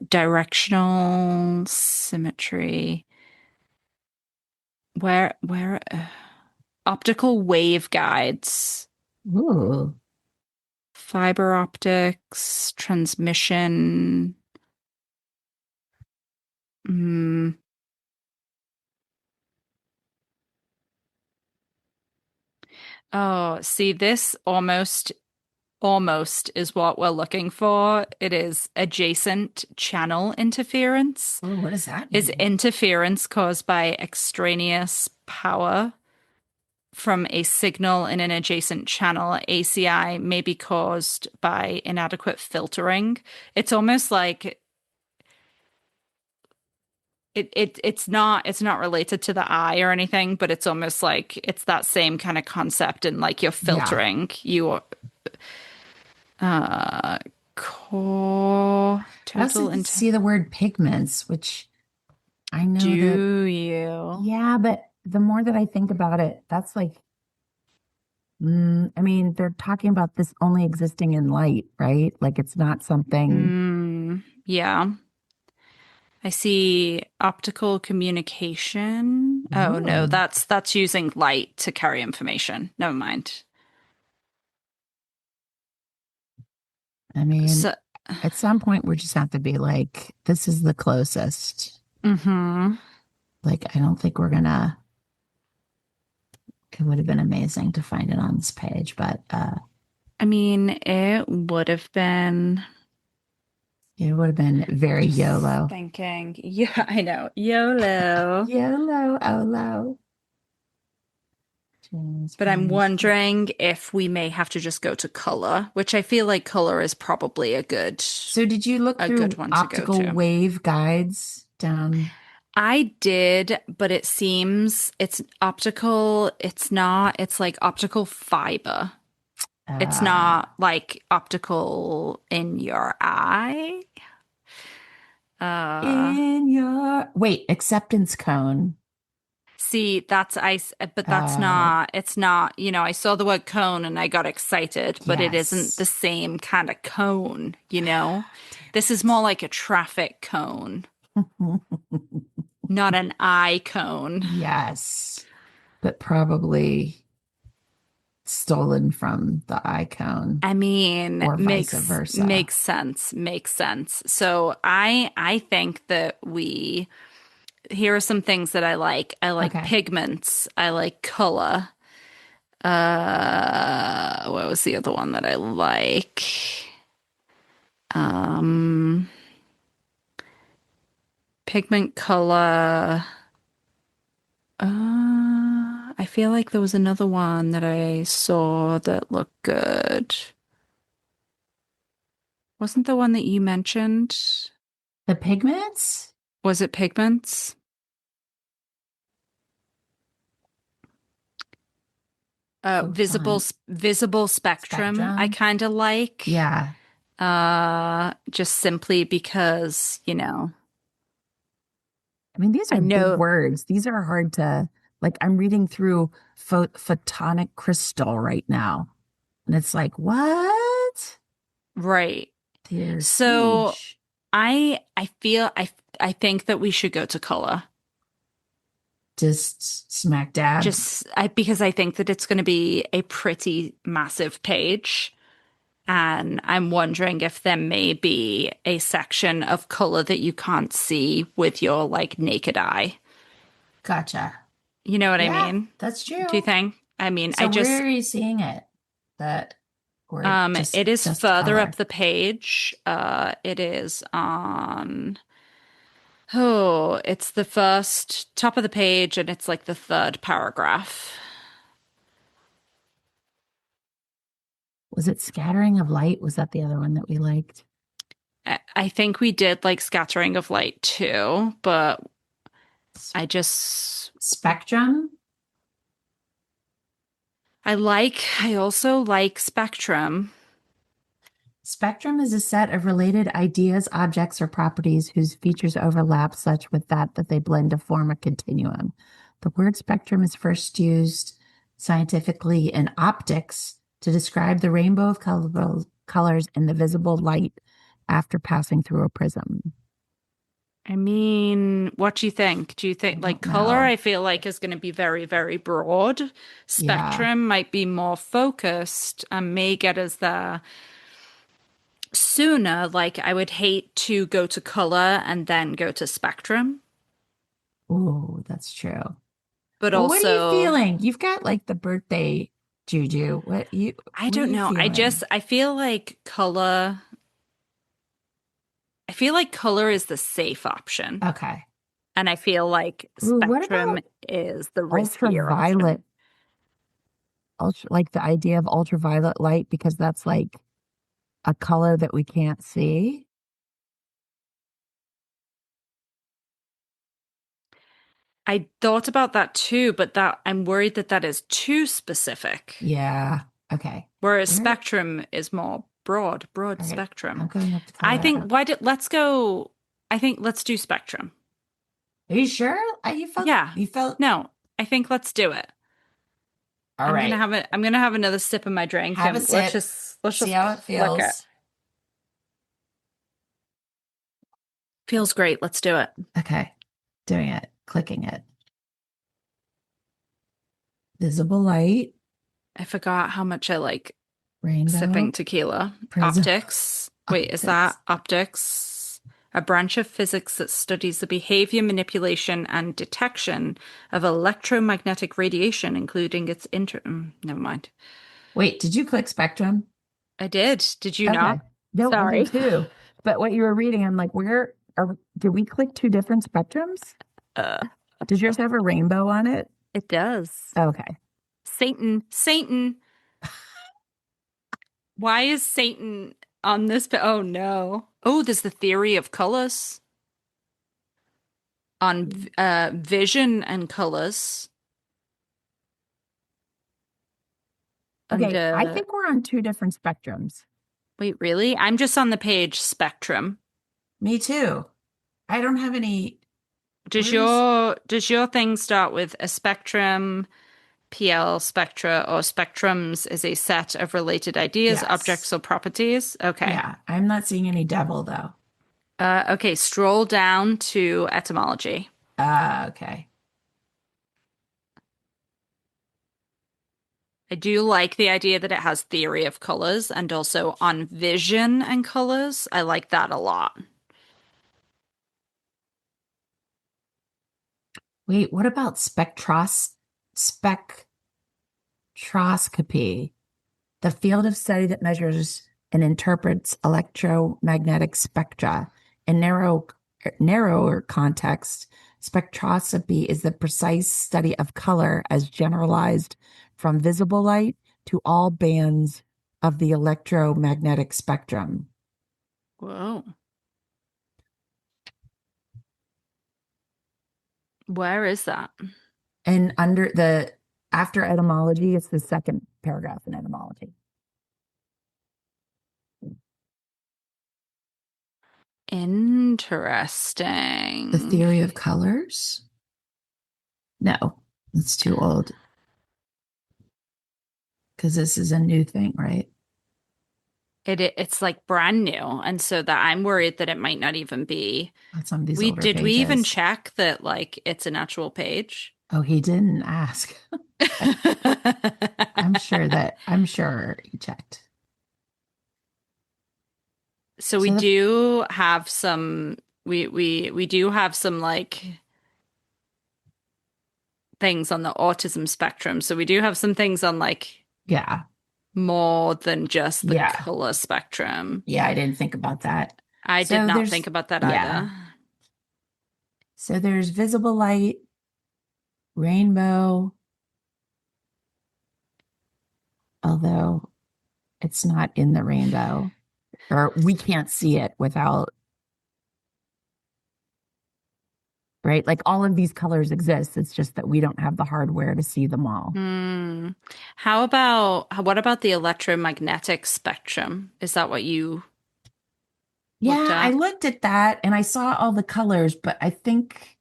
Directional symmetry. Where optical waveguides. Ooh. Fiber optics, transmission. Oh, see, this almost is what we're looking for. It is adjacent channel interference. Oh, what does that mean? Is interference caused by extraneous power from a signal in an adjacent channel. ACI may be caused by inadequate filtering. It's almost like it's not related to the eye or anything, but it's almost like it's that same kind of concept, and like you're filtering core total. I also see the word pigments, which I know. Do you? Yeah, but the more that I think about it, that's like, I mean, they're talking about this only existing in light, right? Like it's not something. Yeah. I see optical communication. Oh no, that's using light to carry information. Never mind. I mean, at some point we just have to be like, this is the closest. Like, I don't think we're gonna. It would have been amazing to find it on this page, but I mean, it would have been. It would have been very YOLO. Thinking, yeah, I know, YOLO, YOLO. But I'm wondering if we may have to just go to color, which I feel like color is probably a good. So, did you look through optical wave guides down? I did, but it seems it's optical. It's not. It's like optical fiber. It's not like optical in your eye. Acceptance cone. See, but that's not, it's not, I saw the word cone and I got excited, but it isn't the same kind of cone, This is more like a traffic cone, not an eye cone. Yes, but probably stolen from the icon. I mean, or vice versa. Makes sense. So I think that here are some things that I like. I like pigments. I like color. What was the other one that I like? Pigment, color. I feel like there was another one that I saw that looked good. Wasn't the one that you mentioned? The pigments? Was it pigments? Visible spectrum. I kind of like. Yeah. Just simply because, I mean, these are big words. These are hard to, like, I'm reading through photonic crystal right now. And it's like, what? Right. They're so huge. I think that we should go to color. Just smack dab. Because I think that it's going to be a pretty massive page. And I'm wondering if there may be a section of color that you can't see with your like naked eye. Gotcha. You know what I mean? That's true. Do you think? I mean, so where are you seeing it? It is further color. Up the page. It is on. Oh, it's the first top of the page, and it's like the third paragraph. Was it Scattering of Light? Was that the other one that we liked? I think we did like Scattering of Light too, but Spectrum? I also like Spectrum. Spectrum is a set of related ideas, objects, or properties whose features overlap such with that they blend to form a continuum. The word spectrum is first used scientifically in optics to describe the rainbow of colors in the visible light after passing through a prism. I mean, what do you think? Do you think like color, I feel like is going to be very, very broad. Spectrum might be more focused and may get us there sooner. Like I would hate to go to color and then go to spectrum. Oh, that's true. But also, what are you feeling? You've got like the birthday juju. I don't know. I feel like color. I feel like color is the safe option. Okay. And I feel like spectrum is the riskier ultraviolet option. Like the idea of ultraviolet light, because that's like a color that we can't see. I thought about that too, but I'm worried that is too specific. Yeah. Okay. Whereas spectrum is more broad spectrum. I'm going to have to call let's do spectrum. Are you sure? No, I think let's do it. All right. I'm gonna have another sip of my drink. Have a sip. Let's see how it feels. Feels great. Let's do it. Okay. Doing it. Clicking it. Visible light. I forgot how much I like rainbow. Sipping tequila. Optics. Wait, is that optics? A branch of physics that studies the behavior, manipulation, and detection of electromagnetic radiation, including its never mind. Wait, did you click spectrum? I did. Did you not? No, sorry. I did too. But what you were reading, I'm like, did we click two different spectrums? Does yours have a rainbow on it? It does. Okay. Satan. Why is Satan on this? Oh, no. Oh, there's the theory of colors. On vision and colors. Okay, I think we're on two different spectrums. Wait, really? I'm just on the page spectrum. Me too. I don't have any. Does your thing start with a spectrum, PL spectra, or spectrums is a set of related ideas, objects, or properties? Okay. Yeah, I'm not seeing any devil though. Okay, scroll down to etymology. Okay. I do like the idea that it has theory of colors and also on vision and colors. I like that a lot. Wait, what about spectroscopy? The field of study that measures and interprets electromagnetic spectra. In narrower context, spectroscopy is the precise study of color as generalized from visible light to all bands of the electromagnetic spectrum. Whoa. Where is that? And after etymology, it's the second paragraph in etymology. Interesting. The theory of colors? No, it's too old. Because this is a new thing, right? It's like brand new, and so that I'm worried that it might not even be. Some of these older did pages. we even check that like it's an actual page? Oh, he didn't ask. I'm sure he checked. So we do have some we do have some like things on the autism spectrum. So we do have some things on like more than just the color spectrum. Yeah, I didn't think about that. I did not think about that either. So there's visible light, rainbow, although it's not in the rainbow, or we can't see it without, right? Like all of these colors exist. It's just that we don't have the hardware to see them all. What about the electromagnetic spectrum? Is that what you looked at? I looked at that and I saw all the colors, but I think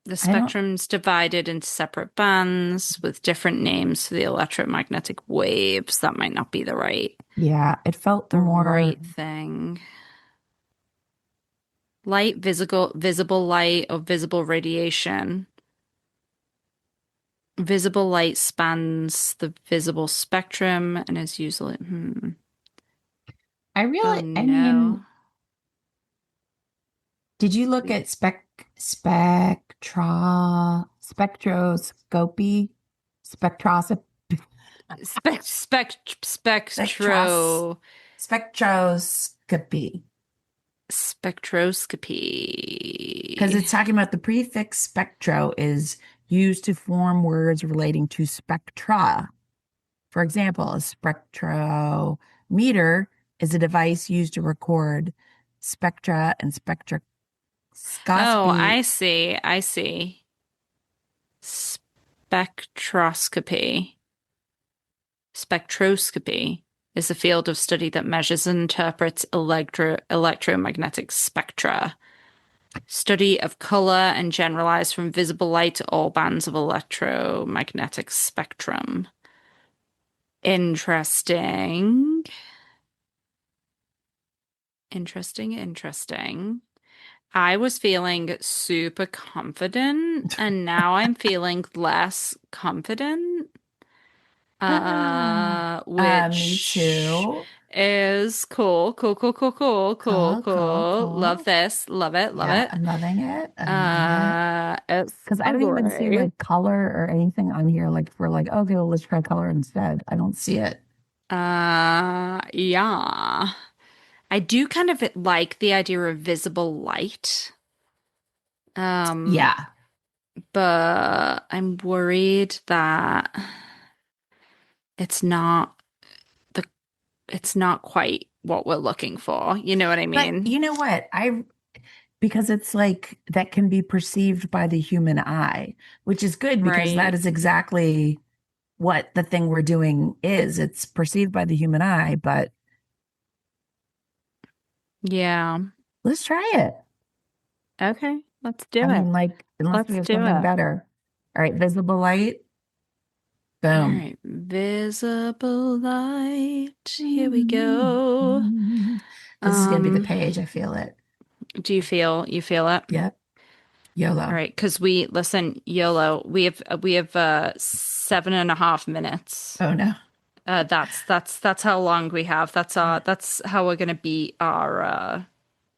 the spectrum's divided into separate bands with different names for the electromagnetic waves. That might not be the right. Yeah, it felt the right thing. Light, visible light, or visible radiation. Visible light spans the visible spectrum and is usually. I mean, did you look at spectroscopy? Spectroscopy. Because it's talking about the prefix spectro is used to form words relating to spectra. For example, a spectrometer is a device used to record spectra and spectroscopy. Oh, I see. Spectroscopy is a field of study that measures and interprets electromagnetic spectra. Study of color and generalized from visible light to all bands of electromagnetic spectrum. Interesting. I was feeling super confident, and now I'm feeling less confident. Which me too. Is cool. Love this. Love it. I'm loving it. It's because I don't even see like color or anything on here. Like if we're like, okay, well, let's try color instead. I don't see it. Yeah. I do kind of like the idea of visible light. Yeah. But I'm worried that it's not quite what we're looking for. You know what I mean? But you know what? Because it's like that can be perceived by the human eye, which is good because that is exactly what the thing we're doing is. It's perceived by the human eye, but yeah. Let's try it. Okay, let's do it. I mean, like, unless we have something better. All right, visible light. Boom. All right, visible light. Here we go. This is gonna be the page. I feel it. Do you feel it? Yep. YOLO. All right, because YOLO. We have 7.5 minutes. Oh no. That's how long we have. That's how we're gonna beat our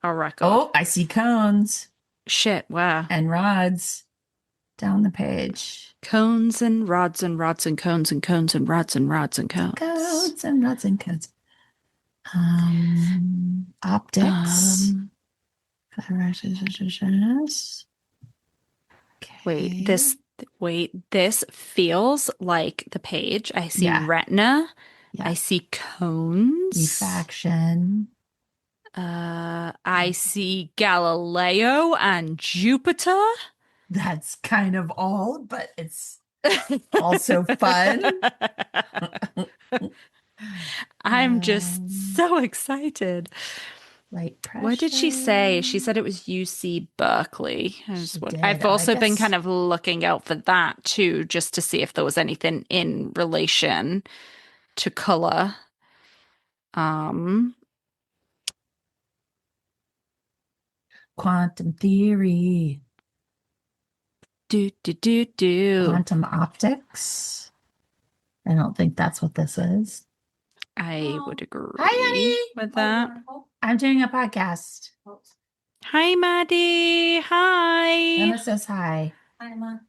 record. Oh, I see cones. Shit, where? And rods down the page. Cones and rods and rods and cones and cones and rods and rods and cones. Cones and rods and cones. Optics. Okay. Wait, this feels like the page. I see retina. Yeah. I see cones. Refraction. I see Galileo and Jupiter. that's kind of old, but it's also fun. I'm just so excited. Light pressure. What did she say? She said it was UC Berkeley. I've also been kind of looking out for that too, just to see if there was anything in relation to color. Quantum theory. Quantum optics. I don't think that's what this is. I would agree with that. I'm doing a podcast. Hi, Maddie. Hi. Emma says hi. Hi, Emma.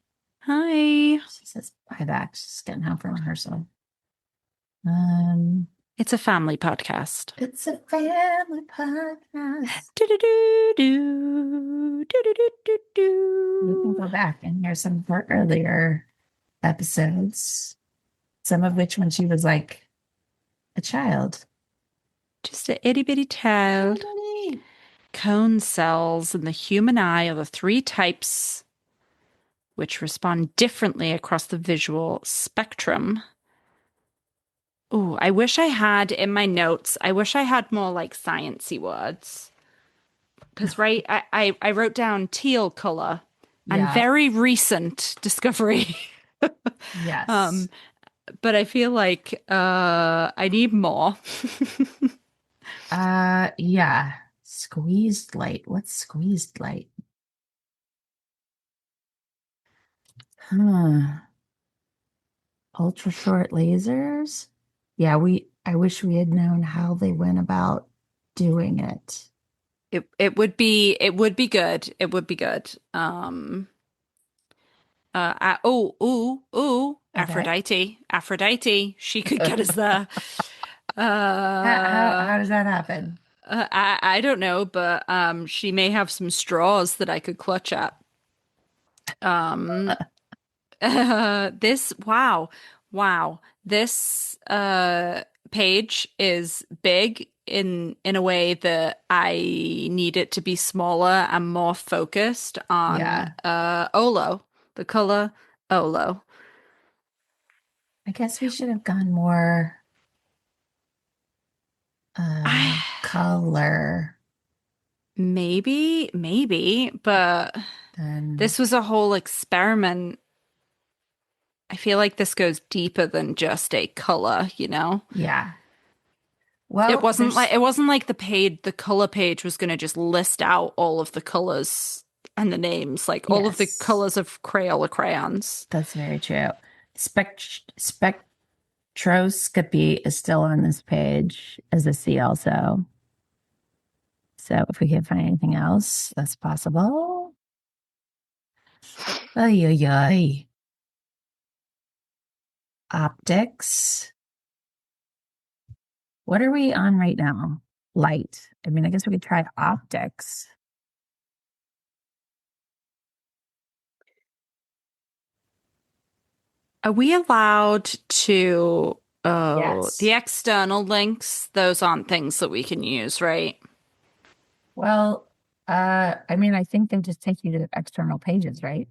Hi. She says bye back. She's getting home from rehearsal. It's a family podcast. It's a family podcast. You can go back and hear some of her earlier episodes. Some of which when she was like a child. Just a itty bitty child. Cone cells in the human eye are the 3 types which respond differently across the visual spectrum. Oh, I wish I had in my notes, I wish I had more like sciencey words. Because, right, I wrote down teal color and very recent discovery. Yes. But I feel like I need more. Yeah. Squeezed light. What's squeezed light? Ultra short lasers? Yeah, I wish we had known how they went about doing it. It would be good. It would be good. Okay. Aphrodite. She could get us there. How does that happen? I don't know, but she may have some straws that I could clutch at. This this page is big in a way that I need it to be smaller and more focused on Olo, the color Olo. I guess we should have gone more color. Maybe, but this was a whole experiment. I feel like this goes deeper than just a color, you know? Yeah. Well, it wasn't like the color page was going to just list out all of the colors and the names, like all of the colors of Crayola crayons. That's very true. Spectroscopy is still on this page as a C also. So if we can find anything else, that's possible. Ay. Optics. What are we on right now? Light. I mean, I guess we could try optics. Are we allowed to the external links? Those aren't things that we can use, right? Well, I mean, I think they just take you to external pages, right?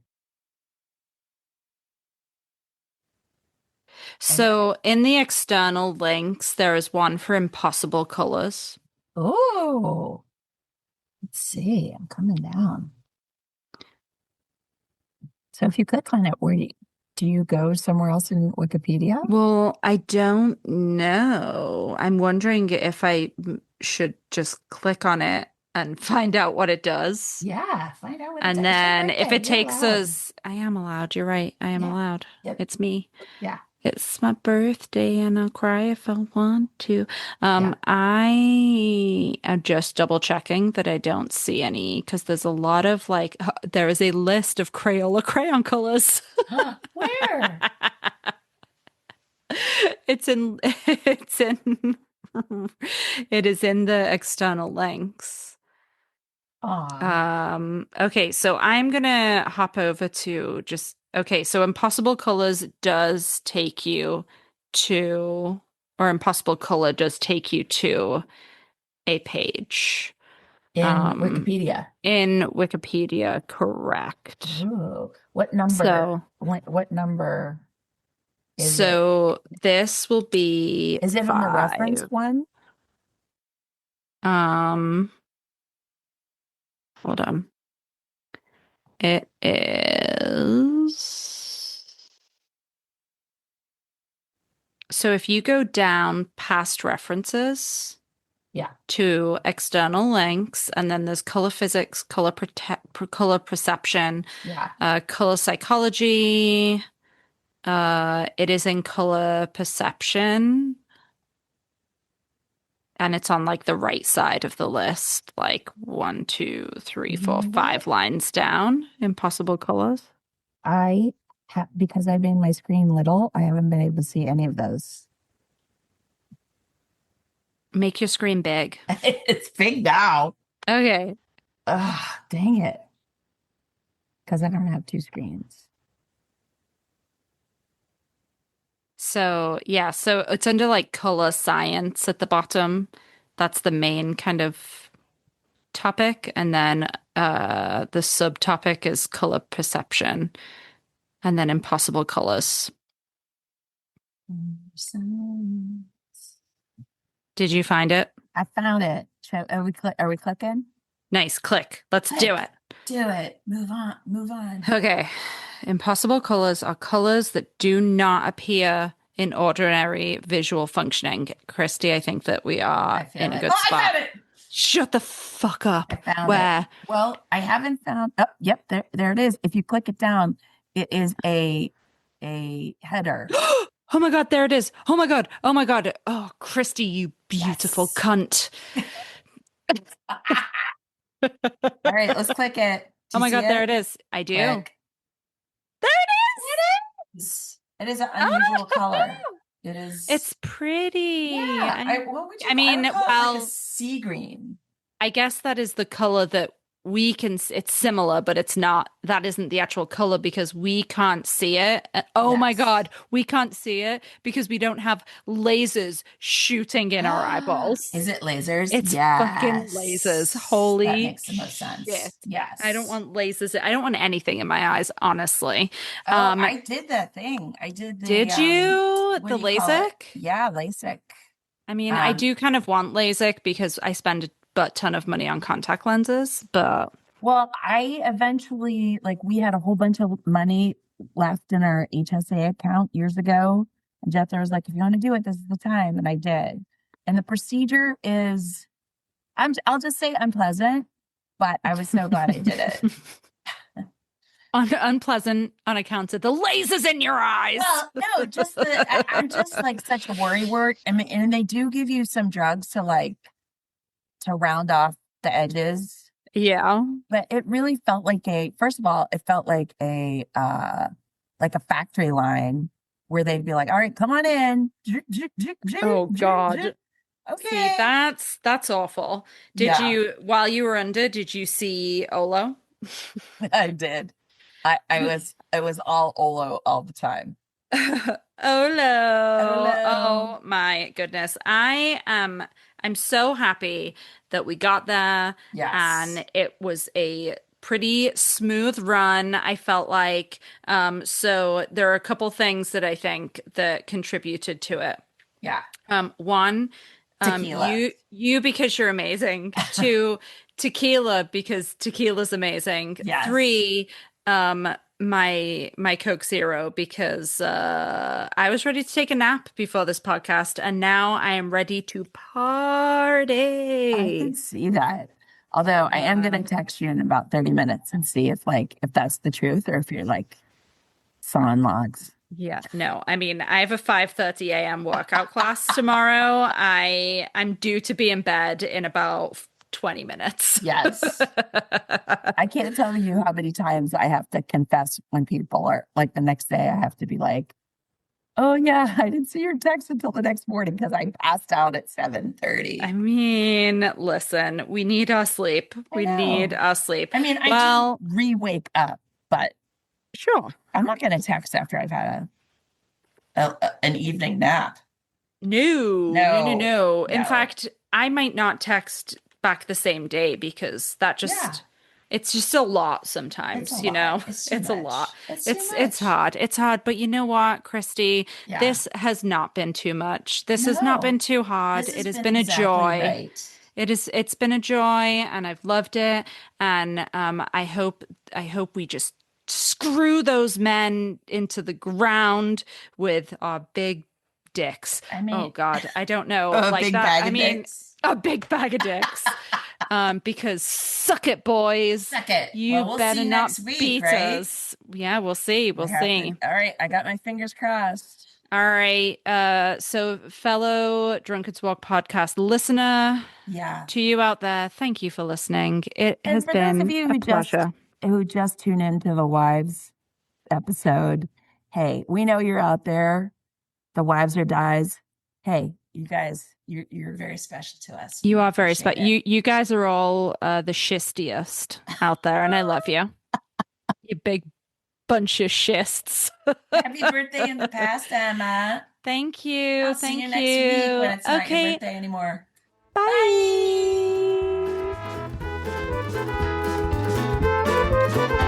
So in the external links, there is one for impossible colors. Oh, let's see. I'm coming down. So if you click on it, where do you go somewhere else in Wikipedia? Well, I don't know. I'm wondering if I should just click on it and find out what it does. Yeah, find out what it does. And then if it takes us, I am allowed. You're right. I am allowed. Yep. It's me. Yeah. It's my birthday and I'll cry if I want to. I am just double checking that I don't see any because there's a lot of there is a list of Crayola crayon colors. Huh, where? It is in the external links. Okay, so I'm gonna hop over to so Impossible Colors does take you or Impossible Color does take you to a page. In Wikipedia. In Wikipedia, correct. Ooh. What number? So, what number is it? This will be Is it 5. on the reference one? Hold on. It is. So if you go down past references, to external links, and then there's color physics, color perception, color psychology. It is in color perception. And it's on like the right side of the list, like 1, 2, 3, 4, 5 lines down. Impossible colors. Because I made my screen little, I haven't been able to see any of those. Make your screen big. It's big now. Okay. Ugh, dang it. Because I don't have 2 screens. So, so it's under like color science at the bottom. That's the main kind of topic. And then the subtopic is color perception. And then impossible colors. Did you find it? I found it. Are we clicking? Nice. Click. Let's do it. Do it. Move on. Okay. Impossible colors are colors that do not appear in ordinary visual functioning. Christy, I think that we are in a good spot. I found it. Shut the fuck up. I found Where? it. Well, I haven't found. Oh, yep. There it is. If you click it down, it is a header. Oh my God, there it is. Oh my God. Oh, Christy, you beautiful cunt. All right, let's click it. Oh my God, there it is. I do. Click. There it is. It is an unusual color. It is. It's pretty. Yeah. I mean, like a sea green. I guess that is the color that we can. It's similar, but it's not. That isn't the actual color because we can't see it. Oh my God, we can't see it because we don't have lasers shooting in our eyeballs. Is it lasers? It's fucking lasers. Holy that makes the most sense. Shit. Yes. I don't want lasers. I don't want anything in my eyes, honestly. I did that thing. I did. Did you the LASIK? Yeah, LASIK. I mean, I do kind of want LASIK because I spend but ton of money on contact lenses, but I eventually we had a whole bunch of money left in our HSA account years ago, and Jethro was like, if you want to do it, this is the time, and I did. And the procedure is I'll just say unpleasant, but I was so glad I did it. Unpleasant on account of the lasers in your eyes. Well, no, just I'm just like such a worry word. I mean, and they do give you some drugs to round off the edges. Yeah. But it really felt like first of all, it felt like a factory line where they'd be like, all right, come on in. Oh God. Okay. See, that's awful. Did you, while you were under, did you see Olo? I did. I was all Olo all the time. Olo. Oh my goodness. I'm so happy that we got there. Yes. And it was a pretty smooth run, I felt like. So there are a couple things that I think that contributed to it. Yeah. One, tequila. You because you're amazing. 2, tequila because tequila's amazing. Yes. 3, my Coke Zero because I was ready to take a nap before this podcast, and now I am ready to party. I can see that. Although I am going to text you in about 30 minutes and see if that's the truth or if you're sawing logs. Yeah, no. I mean, I have a 5:30 a.m. workout class tomorrow. I'm due to be in bed in about 20 minutes. Yes. I can't tell you how many times I have to confess when people are the next day I have to be like, oh yeah, I didn't see your text until the next morning because I passed out at 7:30. I mean, listen, we need our sleep. We need our sleep. I mean, I do re-wake up, but sure. I'm not going to text after I've had an evening nap. No. In fact, I might not text back the same day, because that just it's just a lot sometimes, It's a you know. lot. It's It's a much. lot. It's It's hard. It's hard, but you know what, Christy? Yeah. This has not been too much. This has not been too hard. It has been a joy. Right. It's been a joy, and I've loved it. And I hope we just screw those men into the ground with our big dicks. I mean, oh God, I don't know, like that. A big bag of dicks. Because suck it, boys. Suck it. You we'll better see not next week, beat right? us. Yeah, we'll see. We'll see. All right, I got my fingers crossed. All right. So fellow Drunkards Walk podcast listener, to you out there, thank you for listening. It has been those of you a pleasure. who just tune into the wives episode. Hey, we know you're out there. The wives or dies. Hey, you guys, you're very special to us. You are very special. You guys are all the shistiest out there, and I love you. You big bunch of shists. Happy birthday in the past, Emma. Thank you. I'll see you next week when it's not your birthday anymore. Bye. Bye.